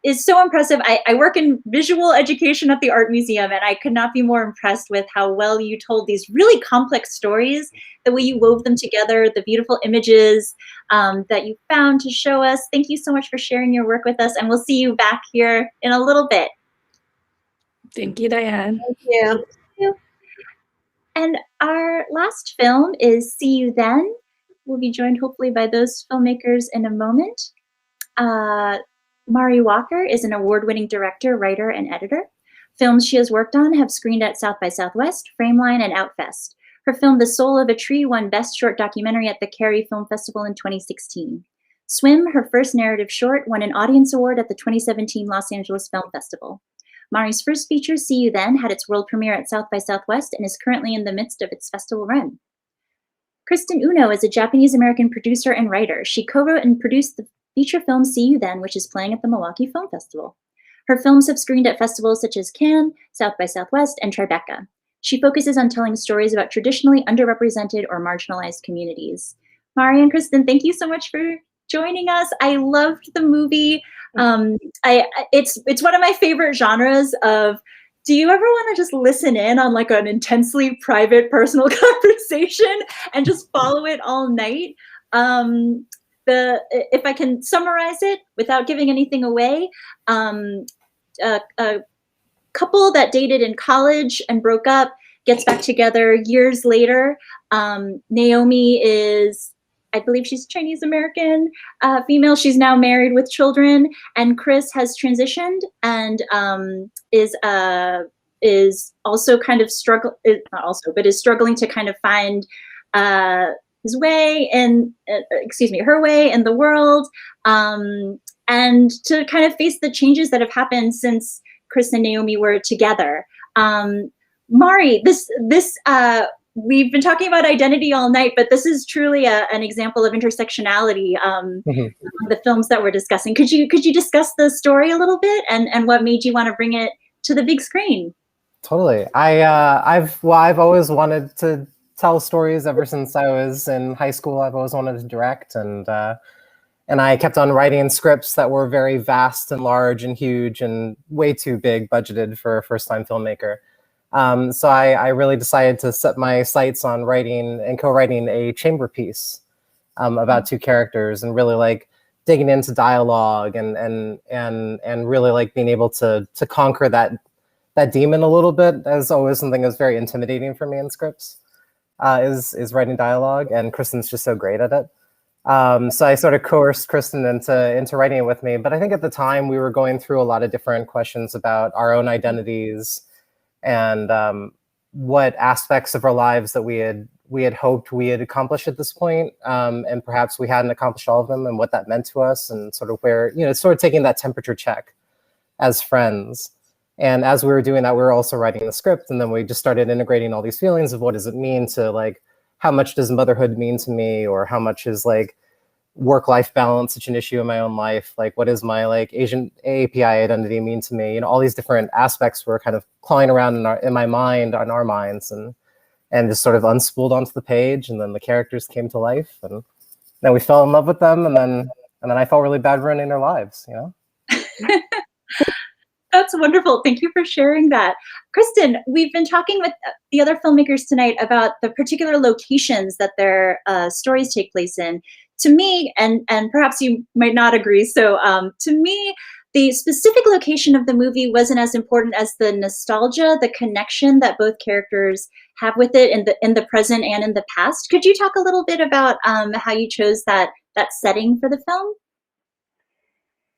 [SPEAKER 2] is so impressive. I work in visual education at the Art Museum, and I could not be more impressed with how well you told these really complex stories, the way you wove them together, the beautiful images that you found to show us. Thank you so much for sharing your work with us, and we'll see you back here in a little bit.
[SPEAKER 4] Thank you, Diane.
[SPEAKER 6] Thank you.
[SPEAKER 2] Thank you. And our last film is See You Then. We'll be joined hopefully by those filmmakers in a moment. Mari Walker is an award-winning director, writer, and editor. Films she has worked on have screened at South by Southwest, Frameline, and Outfest. Her film The Soul of a Tree won Best Short Documentary at the Cary Film Festival in 2016. Swim, her first narrative short, won an Audience Award at the 2017 Los Angeles Film Festival. Mari's first feature, See You Then, had its world premiere at South by Southwest and is currently in the midst of its festival run. Kristen Uno is a Japanese-American producer and writer. She co-wrote and produced the feature film See You Then, which is playing at the Milwaukee Film Festival. Her films have screened at festivals such as Cannes, South by Southwest, and Tribeca. She focuses on telling stories about traditionally underrepresented or marginalized communities. Mari and Kristen, thank you so much for joining us. I loved the movie. It's one of my favorite genres of, do you ever want to just listen in on like an intensely private personal conversation and just follow it all night? If I can summarize it without giving anything away, a couple that dated in college and broke up gets back together years later. Naomi is, I believe she's Chinese American female. She's now married with children, and Chris has transitioned and is also kind of is struggling to kind of find his way and her way in the world. and to kind of face the changes that have happened since Chris and Naomi were together. Mari, we've been talking about identity all night, but this is truly an example of intersectionality among the films that we're discussing. Could you discuss the story a little bit and what made you want to bring it to the big screen?
[SPEAKER 7] Totally. I've always wanted to tell stories ever since I was in high school. I've always wanted to direct, and I kept on writing scripts that were very vast and large and huge and way too big budgeted for a first-time filmmaker. So I really decided to set my sights on writing and co-writing a chamber piece about two characters, and really like digging into dialogue and really like being able to conquer that demon a little bit. As always, something that's very intimidating for me in scripts is writing dialogue, and Kristen's just so great at it. So I sort of coerced Kristen into writing it with me. But I think at the time we were going through a lot of different questions about our own identities and what aspects of our lives that we had hoped we had accomplished at this point, and perhaps we hadn't accomplished all of them, and what that meant to us, and sort of where, sort of taking that temperature check as friends. And as we were doing that, we were also writing the script, and then we just started integrating all these feelings of what does it mean to, like, how much does motherhood mean to me, or how much is like work-life balance such an issue in my own life? Like, what does my like Asian AAPI identity mean to me? All these different aspects were kind of clawing around in my mind, on our minds, and just sort of unspooled onto the page. And then the characters came to life, and then we fell in love with them, and then I felt really bad ruining their lives,
[SPEAKER 2] That's wonderful. Thank you for sharing that. Kristen, we've been talking with the other filmmakers tonight about the particular locations that their stories take place in. To me, and perhaps you might not agree, so to me, the specific location of the movie wasn't as important as the nostalgia, the connection that both characters have with it in the present and in the past. Could you talk a little bit about how you chose that setting for the film?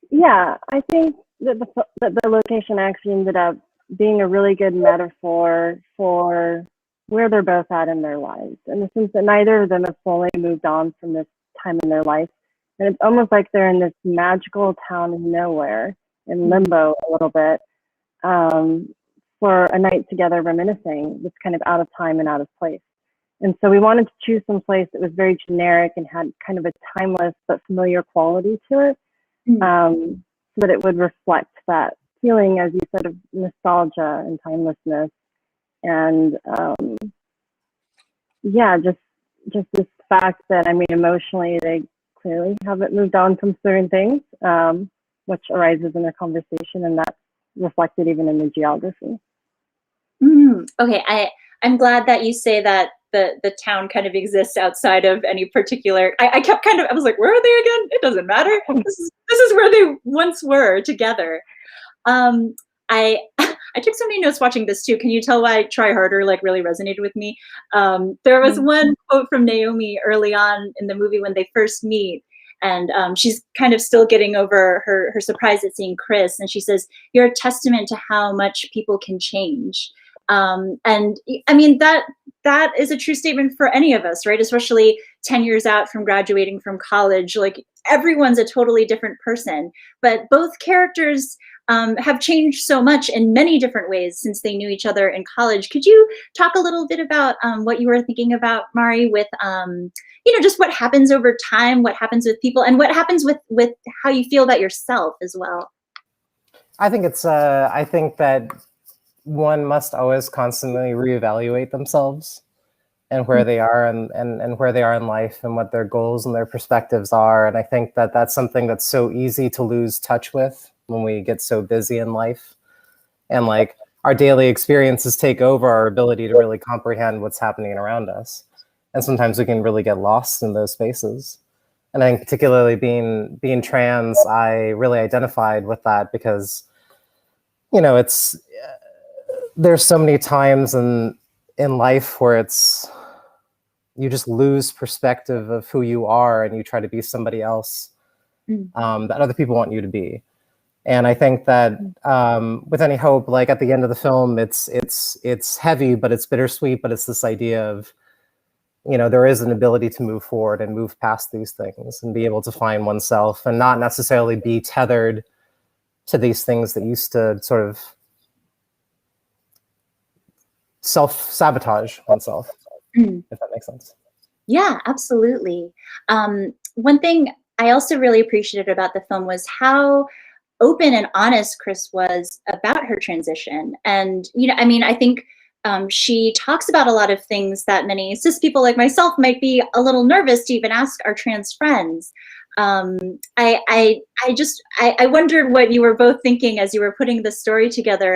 [SPEAKER 8] Yeah, I think that the location actually ended up being a really good metaphor for where they're both at in their lives, in the sense that neither of them have fully moved on from this time in their life. And it's almost like they're in this magical town of nowhere, in limbo a little bit, for a night together reminiscing, that's kind of out of time and out of place. And so we wanted to choose some place that was very generic and had kind of a timeless but familiar quality to it, so that it would reflect that feeling, as you said, of nostalgia and timelessness. And yeah, just this fact that, I mean, emotionally, they clearly haven't moved on from certain things, which arises in their conversation, and that's reflected even in the geography.
[SPEAKER 2] Okay, I'm glad that you say that the town kind of exists outside of any particular. I kept I was like, where are they again? It doesn't matter. This is where they once were together. I took so many notes watching this too. Can you tell why Try Harder like really resonated with me? There was one quote from Naomi early on in the movie when they first meet, and she's kind of still getting over her surprise at seeing Chris, and she says, "You're a testament to how much people can change." And I mean, that is a true statement for any of us, right? Especially 10 years out from graduating from college, like everyone's a totally different person, but both characters have changed so much in many different ways since they knew each other in college. Could you talk a little bit about what you were thinking about, Mari, with just what happens over time, what happens with people, and what happens with how you feel about yourself as well?
[SPEAKER 7] I think I think that one must always constantly reevaluate themselves and where they are and where they are in life and what their goals and their perspectives are. And I think that that's something that's so easy to lose touch with when we get so busy in life, and like our daily experiences take over our ability to really comprehend what's happening around us. And sometimes we can really get lost in those spaces. And I think particularly being trans, I really identified with that because, there's so many times in life where you just lose perspective of who you are, and you try to be somebody else that other people want you to be. And I think that with Any Hope, like at the end of the film, it's heavy, but it's bittersweet. But it's this idea of, you know, there is an ability to move forward and move past these things and be able to find oneself and not necessarily be tethered to these things that used to sort of self-sabotage oneself, if that makes sense.
[SPEAKER 2] Yeah, absolutely. One thing I also really appreciated about the film was how open and honest Chris was about her transition. And, you know, I mean, I think she talks about a lot of things that many cis people like myself might be a little nervous to even ask our trans friends. I wondered what you were both thinking as you were putting the story together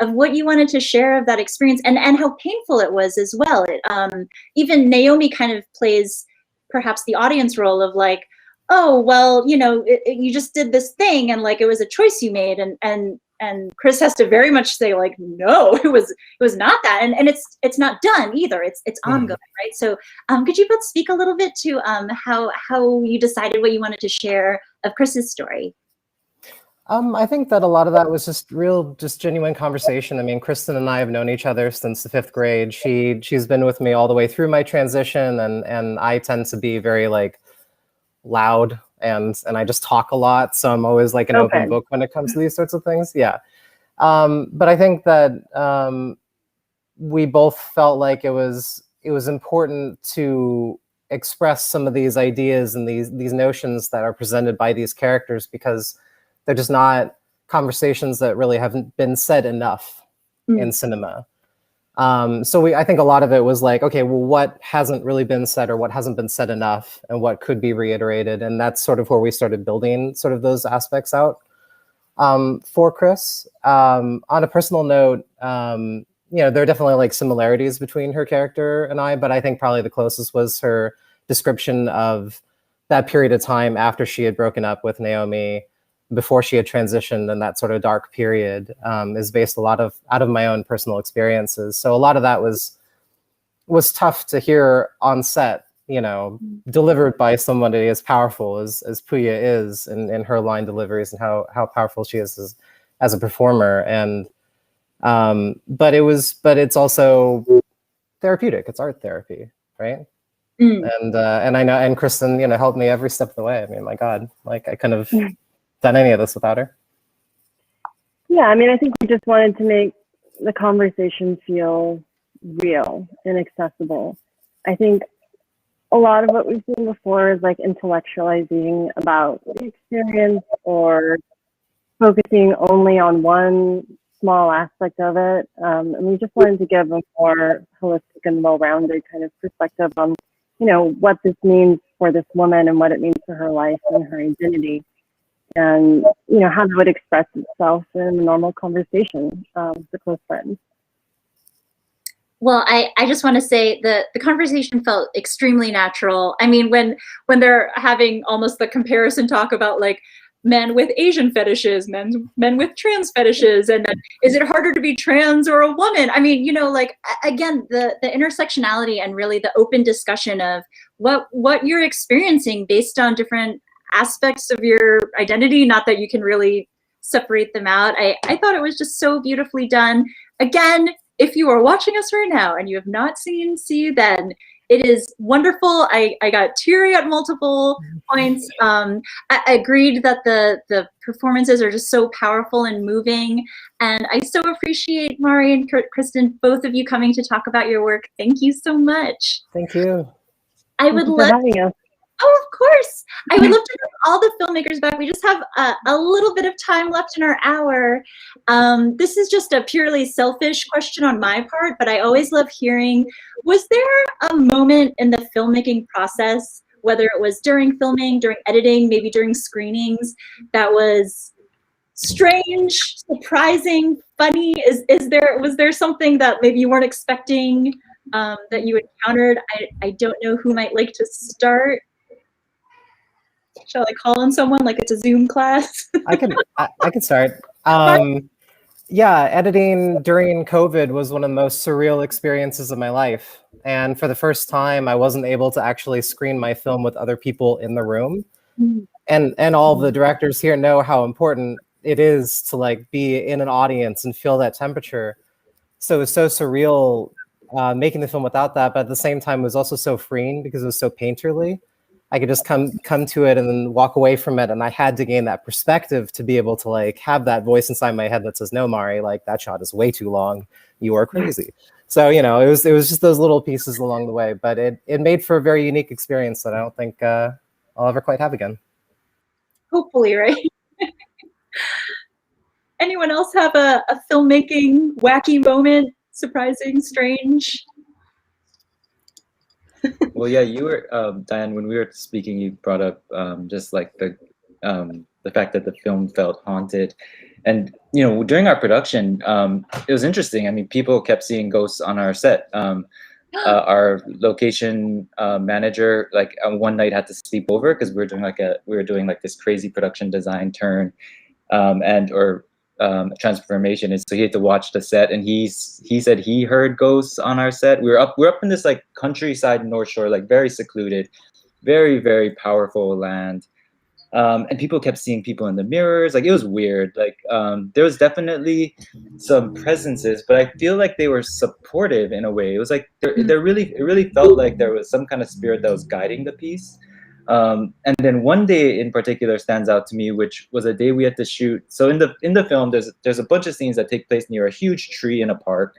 [SPEAKER 2] of what you wanted to share of that experience and how painful it was as well. Even Naomi kind of plays perhaps the audience role of like, oh, well, you know, you just did this thing and like it was a choice you made, and Chris has to very much say like, no, it was not that, and it's not done either. It's ongoing, right? So could you both speak a little bit to how you decided what you wanted to share of Chris's story?
[SPEAKER 7] I think that a lot of that was just genuine conversation. I mean, Kristen and I have known each other since the 5th grade. She's been with me all the way through my transition, and I tend to be very like loud and I just talk a lot, so I'm always like an open book when it comes to these sorts of things. Yeah, but I think that we both felt like it was important to express some of these ideas and these notions that are presented by these characters, because they're just not conversations that really haven't been said enough in cinema. So I think a lot of it was like, okay, well, what hasn't really been said or what hasn't been said enough and what could be reiterated? And that's sort of where we started building sort of those aspects out for Chris. On a personal note, you know, there are definitely like similarities between her character and I, but I think probably the closest was her description of that period of time after she had broken up with Naomi, before she had transitioned, and that sort of dark period is based a lot out of my own personal experiences. So a lot of that was tough to hear on set, you know, delivered by somebody as powerful as Puya is in her line deliveries and how powerful she is as a performer. And but it's also therapeutic. It's art therapy, right? And I know, and Kristen, you know, helped me every step of the way. I mean, my God, like I couldn't have done any of this without her.
[SPEAKER 8] Yeah, I mean, I think we just wanted to make the conversation feel real and accessible. I think a lot of what we've seen before is like intellectualizing about the experience or focusing only on one small aspect of it. And we just wanted to give a more holistic and well-rounded kind of perspective on, you know, what this means for this woman and what it means for her life and her identity. And, you know, how it would express itself in a normal conversation with close friends.
[SPEAKER 2] Well, I just want to say the conversation felt extremely natural. I mean, when they're having almost the comparison talk about like men with Asian fetishes, men with trans fetishes, and then, is it harder to be trans or a woman? I mean, you know, like again, the intersectionality and really the open discussion of what you're experiencing based on different aspects of your identity, not that you can really separate them out. I thought it was just so beautifully done. Again, if you are watching us right now and you have not seen See You Then, it is wonderful. I got teary at multiple points. I agreed that the performances are just so powerful and moving. And I so appreciate Mari and Kristen, both of you coming to talk about your work. Thank you so much.
[SPEAKER 7] Thank you.
[SPEAKER 2] I would love
[SPEAKER 8] having us.
[SPEAKER 2] Oh, of course. I would love to have all the filmmakers back. We just have a little bit of time left in our hour. This is just a purely selfish question on my part, but I always love hearing, was there a moment in the filmmaking process, whether it was during filming, during editing, maybe during screenings, that was strange, surprising, funny? Was there something that maybe you weren't expecting that you encountered? I don't know who might like to start. Shall I call on someone like it's a Zoom class?
[SPEAKER 7] I can start. Yeah, editing during COVID was one of the most surreal experiences of my life. And for the first time, I wasn't able to actually screen my film with other people in the room. And all the directors here know how important it is to like be in an audience and feel that temperature. So it was so surreal making the film without that, but at the same time, it was also so freeing because it was so painterly. I could just come to it and then walk away from it, and I had to gain that perspective to be able to like have that voice inside my head that says, "No, Mari, like that shot is way too long. You are crazy." So you know, it was just those little pieces along the way, but it made for a very unique experience that I don't think I'll ever quite have again.
[SPEAKER 2] Hopefully, right? Anyone else have a filmmaking wacky moment? Surprising, strange?
[SPEAKER 5] Well, yeah, you were Diane. When we were speaking, you brought up just like the fact that the film felt haunted, and you know, during our production, it was interesting. I mean, people kept seeing ghosts on our set. Our location manager, like one night, had to sleep over because we were doing like this crazy production design turn, transformation, and so he had to watch the set, and he said he heard ghosts on our set. We're up in this like countryside North Shore, like very secluded, very, very powerful land, and people kept seeing people in the mirrors. Like it was weird. Like there was definitely some presences, but I feel like they were supportive in a way. It was like it really felt like there was some kind of spirit that was guiding the piece. And then one day in particular stands out to me, which was a day we had to shoot. So in the film, there's a bunch of scenes that take place near a huge tree in a park.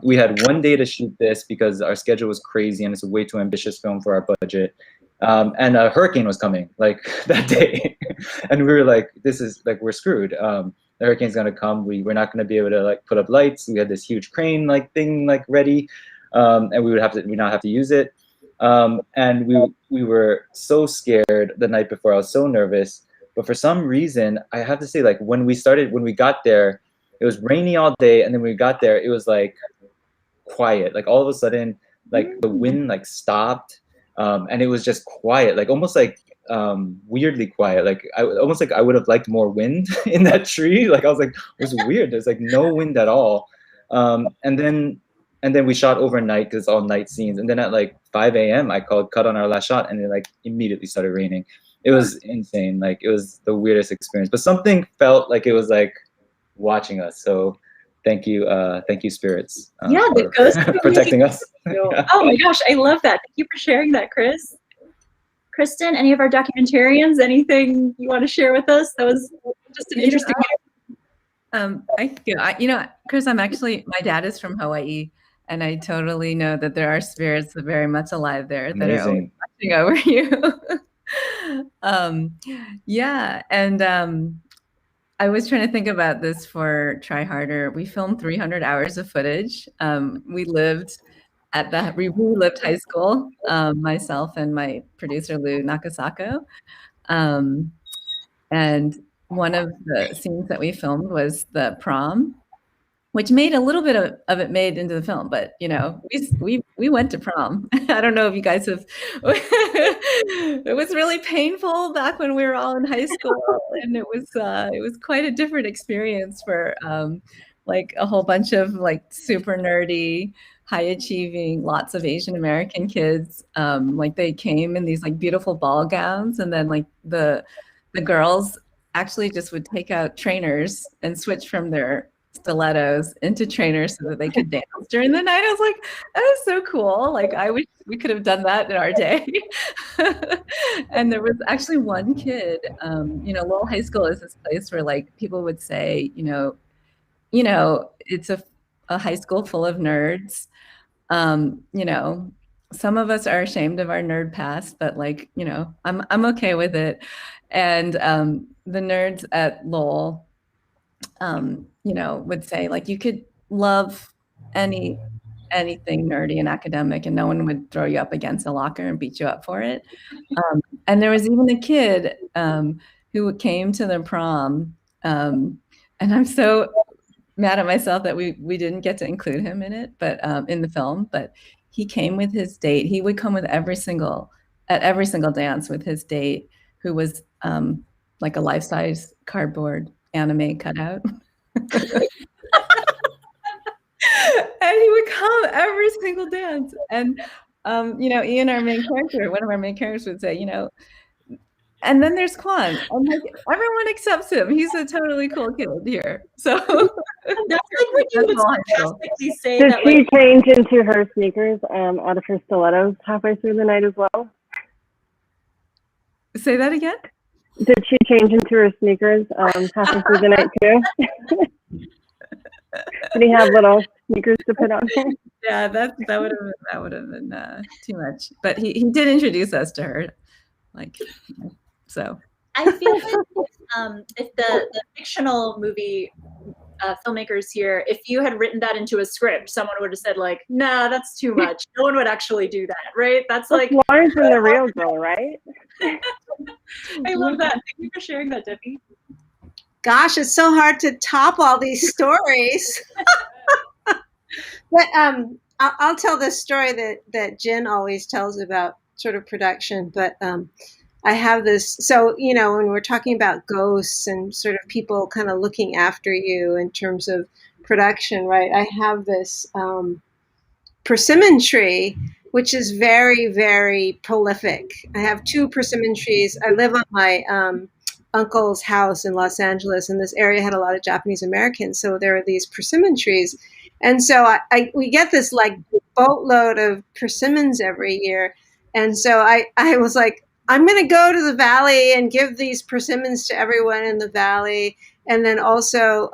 [SPEAKER 5] We had one day to shoot this because our schedule was crazy and it's a way too ambitious film for our budget. And a hurricane was coming like that day, and we were like, "This is like we're screwed. The hurricane's gonna come. We're not gonna be able to like put up lights." We had this huge crane like thing like ready, and we not have to use it. And we were so scared the night before. I was so nervous, but for some reason, I have to say, like when we got there, it was rainy all day, and then when we got there, it was like quiet. Like all of a sudden, like the wind like stopped, and it was just quiet, like almost like weirdly quiet. Like almost like I would have liked more wind in that tree. Like I was like, it was weird. There's like no wind at all. And then we shot overnight because it's all night scenes. And then at like 5 a.m., I called cut on our last shot, and it like immediately started raining. It was insane. Like it was the weirdest experience. But something felt like it was like watching us. So thank you, spirits.
[SPEAKER 2] Yeah, the ghosts
[SPEAKER 5] for protecting us.
[SPEAKER 2] Yeah. Oh my gosh, I love that. Thank you for sharing that, Chris. Kristen, any of our documentarians, anything you want to share with us? That was just an interesting.
[SPEAKER 3] Chris, my dad is from Hawaii. And I totally know that there are spirits that are very much alive there that are always watching over you. I was trying to think about this for Try Harder. We filmed 300 hours of footage. We lived high school, myself and my producer Lou Nakasako. And one of the scenes that we filmed was the prom, which made a little bit of it made into the film, but you know, we went to prom. I don't know if you guys have. It was really painful back when we were all in high school, and it was quite a different experience for like a whole bunch of like super nerdy, high achieving, lots of Asian American kids. Like they came in these like beautiful ball gowns, and then like the girls actually just would take out trainers and switch from their stilettos into trainers so that they could dance during the night. I was like, that is so cool. Like I wish we could have done that in our day. And there was actually one kid, Lowell High School is this place where like people would say, it's a high school full of nerds. Some of us are ashamed of our nerd past, but like, I'm okay with it. And the nerds at Lowell, would say like you could love anything nerdy and academic and no one would throw you up against a locker and beat you up for it. And there was even a kid who came to the prom, and I'm so mad at myself that we didn't get to include him in it, but in the film. But he came with his date. He would come with every single dance with his date, who was like a life-size cardboard anime cutout. And he would come every single dance. And Ian, one of our main characters would say, And then there's Kwan. And like everyone accepts him. He's a totally cool kid here. So
[SPEAKER 2] That's like when you would sarcastically say
[SPEAKER 8] Did
[SPEAKER 2] that,
[SPEAKER 8] she
[SPEAKER 2] like,
[SPEAKER 8] change into her sneakers out of her stilettos halfway through the night as well?
[SPEAKER 3] say that again?
[SPEAKER 8] Did she change into her sneakers halfway through the night too? Did he have little sneakers to put on her?
[SPEAKER 3] Yeah, that would have been too much. But he did introduce us to her, like, so.
[SPEAKER 2] I feel like if the fictional movie filmmakers here, if you had written that into a script, someone would have said like, "Nah, that's too much." No one would actually do that, right? That's like
[SPEAKER 8] Lawrence and the Real Girl, right?
[SPEAKER 2] I love that. Thank you for sharing that, Debbie.
[SPEAKER 6] Gosh, it's so hard to top all these stories. But I'll tell this story that Jen always tells about sort of production. But I have this. So, you know, when we're talking about ghosts and sort of people kind of looking after you in terms of production, right? I have this persimmon tree, which is very, very prolific. I have 2 persimmon trees. I live on my uncle's house in Los Angeles, and this area had a lot of Japanese Americans. So there are these persimmon trees. And so we get this like boatload of persimmons every year. And so I was like, I'm going to go to the valley and give these persimmons to everyone in the valley. And then also,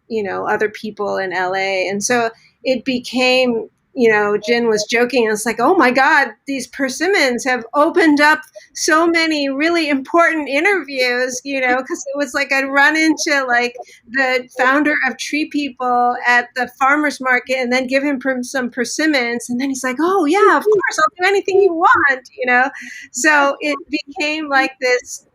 [SPEAKER 6] you know, other people in LA. And so it became, you know, Jen was joking. It's like, oh my God, these persimmons have opened up so many really important interviews, you know, because it was like I'd run into like the founder of Tree People at the farmer's market and then give him some persimmons. And then he's like, oh yeah, of course, I'll do anything you want, you know. So it became like this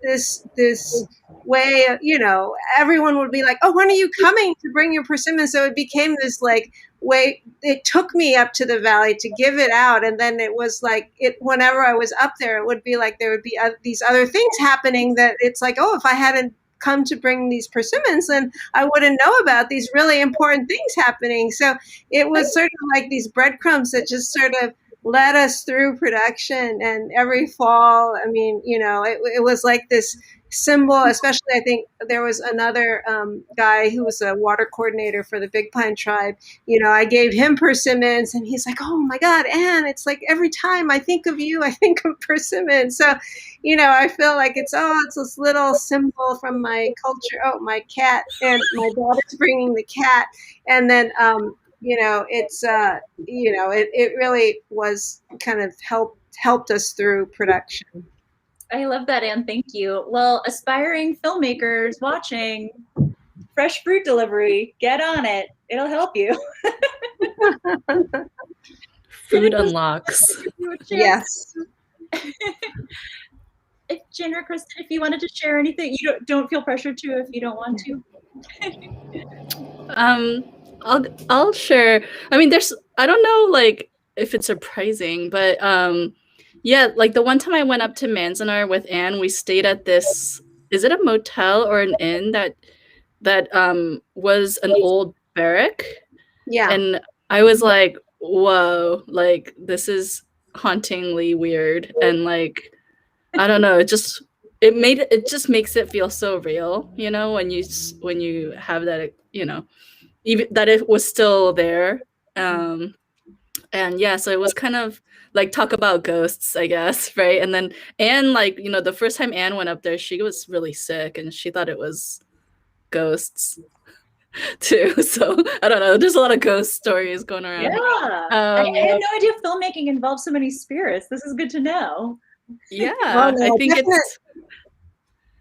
[SPEAKER 6] way of, you know, everyone would be like, oh, when are you coming to bring your persimmons? So it became this like way. It took me up to the valley to give it out, and then it was like whenever I was up there, it would be like there would be these other things happening that it's like, oh, if I hadn't come to bring these persimmons, then I wouldn't know about these really important things happening. So it was sort of like these breadcrumbs that just sort of led us through production. And every fall, I mean, you know, it was like this symbol, especially I think there was another guy who was a water coordinator for the Big Pine tribe. You know, I gave him persimmons and he's like, oh my God, Anne, it's like every time I think of you, I think of persimmons. So, you know, I feel like it's this little symbol from my culture. Oh, my cat, and my daughter's bringing the cat. And then, you know, it's, you know, it really was kind of helped us through production.
[SPEAKER 2] I love that, Anne. Thank you. Well, aspiring filmmakers watching, fresh fruit delivery, get on it. It'll help you.
[SPEAKER 4] Food unlocks.
[SPEAKER 6] Yes.
[SPEAKER 2] If Jen or Kristen, if you wanted to share anything, you don't feel pressured to if you don't want to.
[SPEAKER 4] I'll share. I mean, I don't know like if it's surprising, but yeah, like the one time I went up to Manzanar with Anne, we stayed at this, is it a motel or an inn that was an old barrack?
[SPEAKER 6] Yeah.
[SPEAKER 4] And I was like, whoa, like this is hauntingly weird. And like, I don't know, it just makes it feel so real, you know, when you have that, you know, even that it was still there. And yeah, so it was kind of like talk about ghosts, I guess, right? And then Anne, like, you know, the first time Anne went up there, she was really sick and she thought it was ghosts too. So I don't know, there's a lot of ghost stories going around.
[SPEAKER 2] Yeah. I had no idea filmmaking involves so many spirits. This is good to know.
[SPEAKER 4] Yeah,
[SPEAKER 6] Well, no,
[SPEAKER 4] I think it's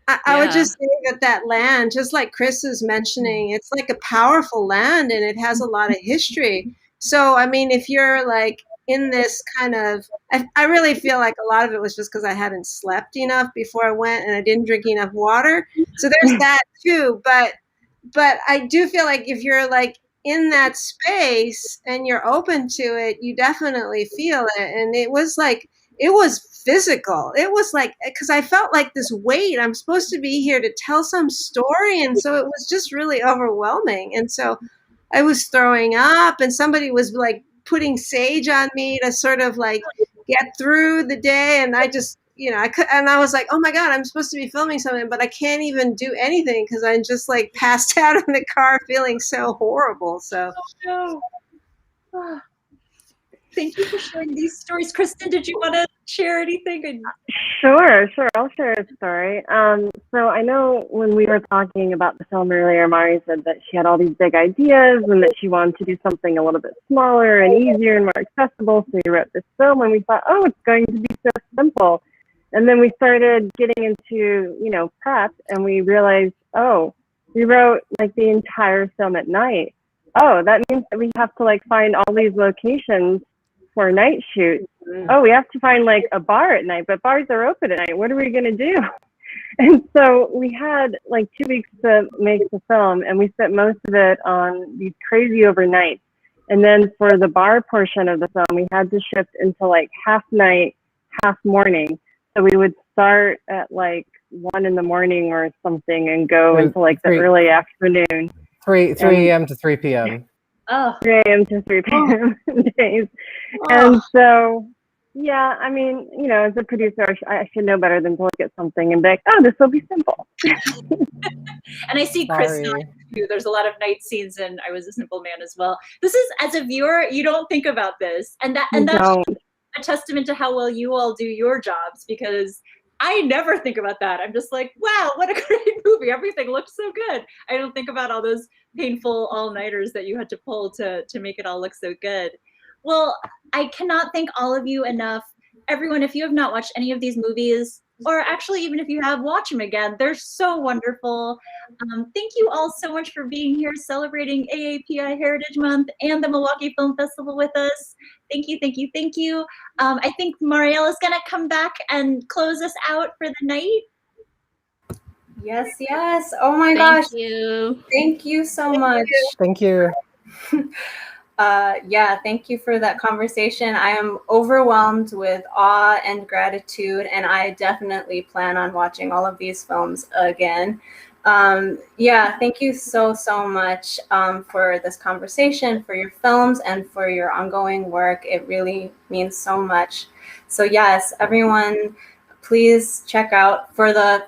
[SPEAKER 6] I would just say that land, just like Chris is mentioning, it's like a powerful land and it has a lot of history. So, I mean, if you're like in this kind of, I really feel like a lot of it was just because I hadn't slept enough before I went and I didn't drink enough water. So there's that too. But I do feel like if you're like in that space and you're open to it, you definitely feel it. And it was physical. It was like, because I felt like this weight, I'm supposed to be here to tell some story. And so it was just really overwhelming. And so I was throwing up and somebody was like putting sage on me to sort of like get through the day. And I just, you know, I was like, oh my God, I'm supposed to be filming something, but I can't even do anything because I'm just like passed out in the car feeling so horrible. So.
[SPEAKER 2] Oh, no. Thank you for sharing these stories. Kristen, did you want to share anything?
[SPEAKER 8] Sure. I'll share a story. So I know when we were talking about the film earlier, Mari said that she had all these big ideas and that she wanted to do something a little bit smaller and easier and more accessible. So we wrote this film and we thought, oh, it's going to be so simple. And then we started getting into, you know, prep, and we realized, oh, we wrote like the entire film at night. Oh, that means that we have to like find all these locations for night shoots. Oh, we have to find like a bar at night, but bars are open at night. What are we going to do? And so we had like 2 weeks to make the film, and we spent most of it on these crazy overnights. And then for the bar portion of the film, we had to shift into like half night, half morning. So we would start at like 1 in the morning or something and go into like the early afternoon.
[SPEAKER 7] 3 a.m. to 3 p.m.
[SPEAKER 2] Oh.
[SPEAKER 8] 3 a.m. to 3 p.m. days. And so, yeah, I mean, you know, as a producer, I should know better than to look at something and be like, oh, this will be simple.
[SPEAKER 2] And I see Chris too. There's a lot of night scenes, and I Was a Simple Man as well. This is, as a viewer, you don't think about this, and that's a testament to how well you all do your jobs, because I never think about that. I'm just like, wow, what a great movie. Everything looks so good. I don't think about all those painful all-nighters that you had to pull to make it all look so good. Well, I cannot thank all of you enough. Everyone, if you have not watched any of these movies, or actually even if you have, watch them again. They're so wonderful. Thank you all so much for being here celebrating AAPI Heritage Month and the Milwaukee Film Festival with us. Thank you, thank you, thank you. I think Marielle is gonna come back and close us out for the night.
[SPEAKER 1] Yes, yes. Oh my gosh.
[SPEAKER 4] Thank you.
[SPEAKER 1] Thank you so much.
[SPEAKER 7] Thank you.
[SPEAKER 1] Yeah, thank you for that conversation. I am overwhelmed with awe and gratitude, and I definitely plan on watching all of these films again. Yeah, thank you so much for this conversation, for your films, and for your ongoing work. It really means so much. So yes, everyone, please check out for the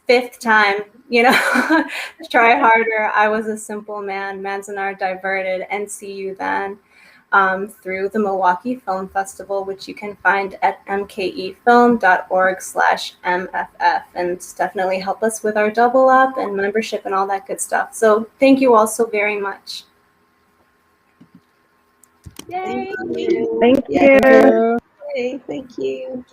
[SPEAKER 1] 5th time, you know, Try Harder, I Was a Simple Man, Manzanar Diverted, and See You Then, through the Milwaukee Film Festival, which you can find at mkefilm.org/MFF, and definitely help us with our double up and membership and all that good stuff. So thank you all so very much.
[SPEAKER 2] Yay!
[SPEAKER 8] Thank you.
[SPEAKER 6] Yay, thank you.